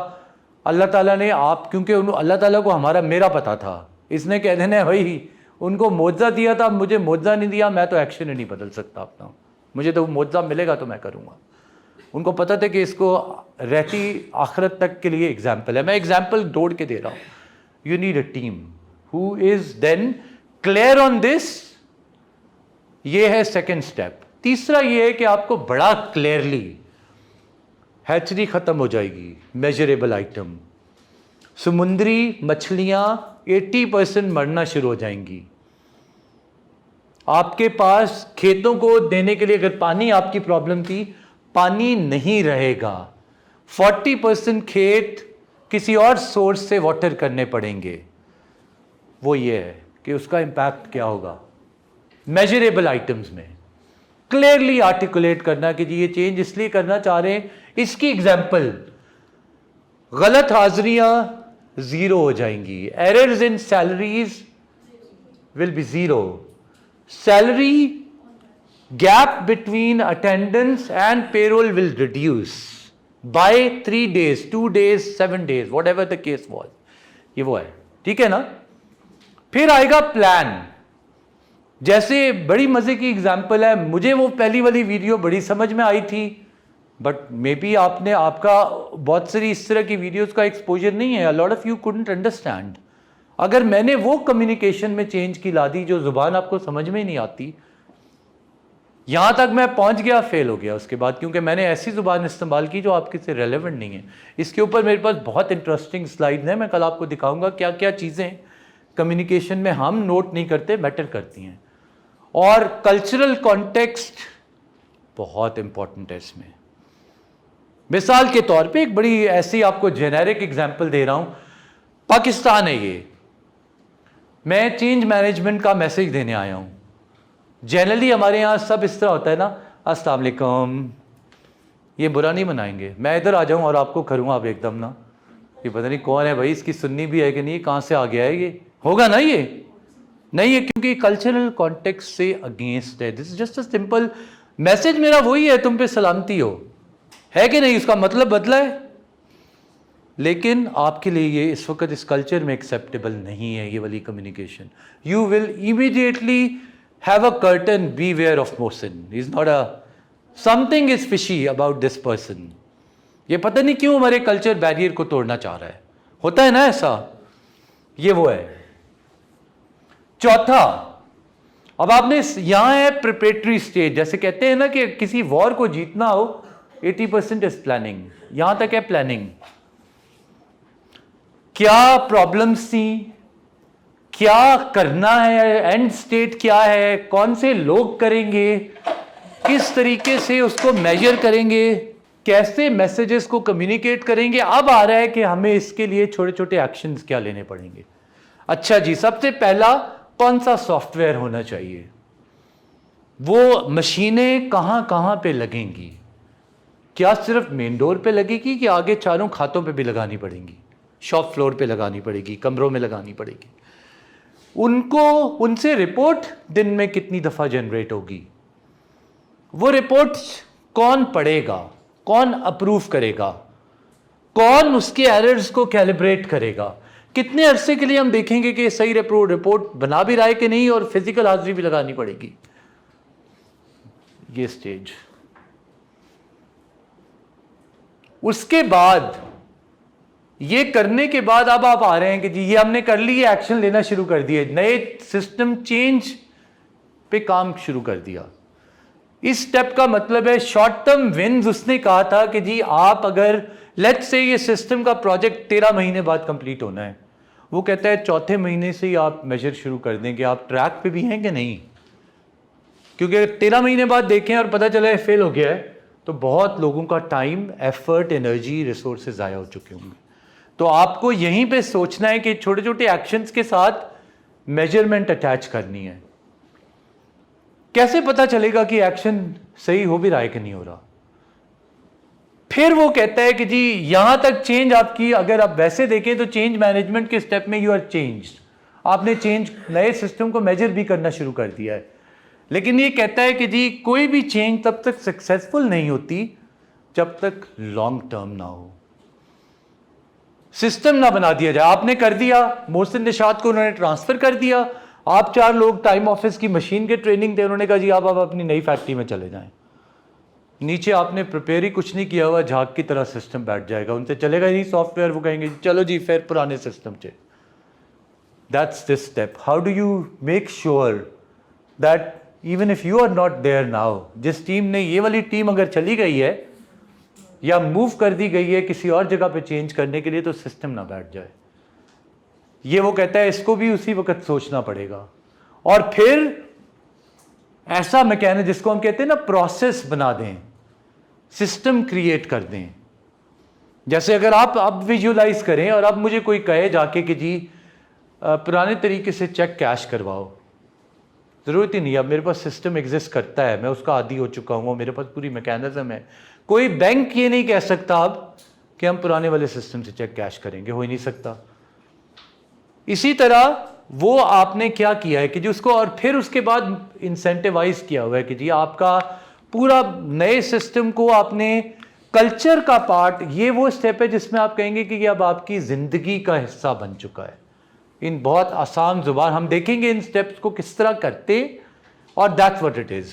Speaker 1: अल्लाह ताला ने, आप क्योंकि अल्लाह ताला को हमारा मेरा पता था, इसने कह देना है भाई उनको मुआवजा दिया था, मुझे मुआवजा नहीं दिया, मैं तो एक्शन ही नहीं बदल सकता अपना, मुझे तो मुआवजा मिलेगा तो मैं करूँगा। उनको पता था कि इसको रहती आखिरत तक के लिए एग्जाम्पल है। मैं एग्जाम्पल जोड़ के दे रहा हूँ। You need a team who is then clear on this. ये है सेकेंड स्टेप। तीसरा ये है कि आपको बड़ा क्लियरली, हैचरी खत्म हो जाएगी, मेजरेबल आइटम, समुद्री मछलियां 80% मरना शुरू हो जाएंगी। आपके पास खेतों को देने के लिए अगर पानी आपकी प्रॉब्लम थी, पानी नहीं रहेगा। 40% खेत किसी और सोर्स से वाटर करने पड़ेंगे। वो ये है कि उसका इम्पैक्ट क्या होगा मेजरेबल आइटम्स में। क्लियरली आर्टिकुलेट करना कि जी ये चेंज इसलिए करना चाह रहे हैं। इसकी एग्जाम्पल, गलत हाजिरियां 0 हो जाएंगी, errors in salaries will be 0, salary gap between attendance and payroll will reduce by 3 days, 2 days, 7 days, whatever the case was। ये वो है, ठीक है ना। फिर आएगा प्लान। जैसे बड़ी मजे की एग्जांपल है, मुझे वो पहली वाली वीडियो बड़ी समझ में आई थी, बट मे बी आपका बहुत सारी इस तरह की वीडियोस का एक्सपोजर नहीं है, a lot of you couldn't understand. अगर मैंने वो कम्युनिकेशन में चेंज की ला दी जो जुबान आपको समझ में ही नहीं आती, यहां तक मैं पहुंच गया, फेल हो गया उसके बाद, क्योंकि मैंने ऐसी जुबान इस्तेमाल की जो आपके से रेलेवेंट नहीं है। इसके ऊपर मेरे पास बहुत इंटरेस्टिंग स्लाइड है, मैं कल आपको दिखाऊंगा क्या क्या चीज़ें कम्युनिकेशन में हम नोट नहीं करते मैटर करती हैं। और कल्चरल कॉन्टेक्स्ट बहुत इंपॉर्टेंट है इसमें। मिसाल के तौर पे एक बड़ी ऐसी आपको जेनेरिक एग्जांपल दे रहा हूं, पाकिस्तान है ये, मैं चेंज मैनेजमेंट का मैसेज देने आया हूं। जनरली हमारे यहाँ सब इस तरह होता है ना, अस्सलाम वालेकुम, ये बुरा नहीं मनाएंगे। मैं इधर आ जाऊं और आपको करूँगा आप एकदम ना, ये पता नहीं कौन है भाई, इसकी सुन्नी भी है कि नहीं, कहाँ से आ गया है, ये होगा ना, ये नहीं है, क्योंकि कल्चरल कॉन्टेक्स्ट से अगेंस्ट है। This is just a simple message, मेरा वही है, तुम पे सलामती हो, है कि नहीं, उसका मतलब बदला है, लेकिन आपके लिए ये इस वक्त इस कल्चर में एक्सेप्टेबल नहीं है ये वाली communication. You will immediately have a curtain, beware of Mohsin, is not a, something is fishy about this person. ये पता नहीं क्यों हमारे कल्चर बैरियर को तोड़ना चाह रहा है, होता है ना ऐसा, ये वो है। चौथा, अब आपने यहां है प्रिपरेटरी स्टेज, जैसे कहते हैं ना कि किसी वॉर को जीतना हो 80% इज प्लानिंग, यहां तक है प्लानिंग। क्या प्रॉब्लम्स थी, क्या करना है, एंड स्टेट क्या है, कौन से लोग करेंगे, किस तरीके से उसको मेजर करेंगे, कैसे मैसेजेस को कम्युनिकेट करेंगे। अब आ रहा है कि हमें इसके लिए छोटे छोटे एक्शंस क्या लेने पड़ेंगे। अच्छा जी, सबसे पहला कौन सा सॉफ्टवेयर होना चाहिए, वो मशीनें कहां कहां पे लगेंगी, क्या सिर्फ मेन डोर पे लगेगी कि आगे चारों खातों पे भी लगानी पड़ेंगी, शॉप फ्लोर पे लगानी पड़ेगी, कमरों में लगानी पड़ेगी, उनको उनसे रिपोर्ट दिन में कितनी दफा जनरेट होगी, वो रिपोर्ट कौन पढ़ेगा, कौन अप्रूव करेगा, कौन उसके एरर्स को कैलिब्रेट करेगा, कितने अरसे के लिए हम देखेंगे कि सही रिपोर्ट बना भी रहा है कि नहीं, और फिजिकल हाजिरी भी लगानी पड़ेगी। ये स्टेज, उसके बाद ये करने के बाद अब आप आ रहे हैं कि जी ये हमने कर ली, एक्शन लेना शुरू कर दिए, नए सिस्टम चेंज पे काम शुरू कर दिया। इस स्टेप का मतलब है शॉर्ट टर्म विन्स। उसने कहा था कि जी आप अगर लेट्स से ये सिस्टम का प्रोजेक्ट 13 महीने बाद कंप्लीट होना है, वो कहता है चौथे महीने से ही आप मेजर शुरू कर दें कि आप ट्रैक पे भी हैं कि नहीं, क्योंकि 13 महीने बाद देखें और पता चला है फेल हो गया है, तो बहुत लोगों का टाइम, एफर्ट, एनर्जी, रिसोर्सेज ज़ाया हो चुके होंगे। तो आपको यहीं पे सोचना है कि छोटे छोटे एक्शंस के साथ मेजरमेंट अटैच करनी है। कैसे पता चलेगा कि एक्शन सही हो भी रहा है कि नहीं हो रहा। फिर वो कहता है कि जी यहां तक चेंज आपकी, अगर आप वैसे देखें तो चेंज मैनेजमेंट के स्टेप में यू आर चेंज्ड, आपने चेंज, नए सिस्टम को मेजर भी करना शुरू कर दिया है। लेकिन ये कहता है कि जी कोई भी चेंज तब तक सक्सेसफुल नहीं होती जब तक लॉन्ग टर्म ना हो, सिस्टम ना बना दिया जाए। आपने कर दिया, मोहसिन निशात को उन्होंने ट्रांसफर कर दिया, आप 4 लोग टाइम ऑफिस की मशीन के ट्रेनिंग थे, उन्होंने कहा जी आप अपनी नई फैक्ट्री में चले जाएं। नीचे आपने प्रिपेयर ही कुछ नहीं किया हुआ, झाग की तरह सिस्टम बैठ जाएगा, उनसे चलेगा ही नहीं सॉफ्टवेयर, वो कहेंगे चलो जी फिर पुराने सिस्टम से। That's this step. How do you make sure that even if you are not there now, जिस टीम ने, ये वाली टीम अगर चली गई है या मूव कर दी गई है किसी और जगह पे चेंज करने के लिए, तो सिस्टम ना बैठ जाए। ये वो कहता है इसको भी उसी वक्त सोचना पड़ेगा। और फिर ऐसा मैकेनिज्म जिसको हम कहते हैं ना प्रोसेस बना दें, सिस्टम क्रिएट कर दें। जैसे अगर आप अब विजुअलाइज करें और अब मुझे कोई कहे जाके कि जी पुराने तरीके से चेक कैश करवाओ, ज़रूरत ही नहीं, अब मेरे पास सिस्टम एग्जिस्ट करता है, मैं उसका आदी हो चुका हूँ, मेरे पास पूरी मैकेनिज्म है। कोई बैंक ये नहीं कह सकता अब कि हम पुराने वाले सिस्टम से चेक कैश करेंगे, हो ही नहीं सकता। इसी तरह वो आपने क्या किया है कि जी उसको, और फिर उसके बाद इंसेंटिवाइज किया हुआ है कि जी आपका पूरा नए सिस्टम को आपने कल्चर का पार्ट, ये वो स्टेप है जिसमें आप कहेंगे कि अब आपकी ज़िंदगी का हिस्सा बन चुका है। इन बहुत आसान जुबान हम देखेंगे इन स्टेप्स को किस तरह करते और दैट्स व्हाट इट इज।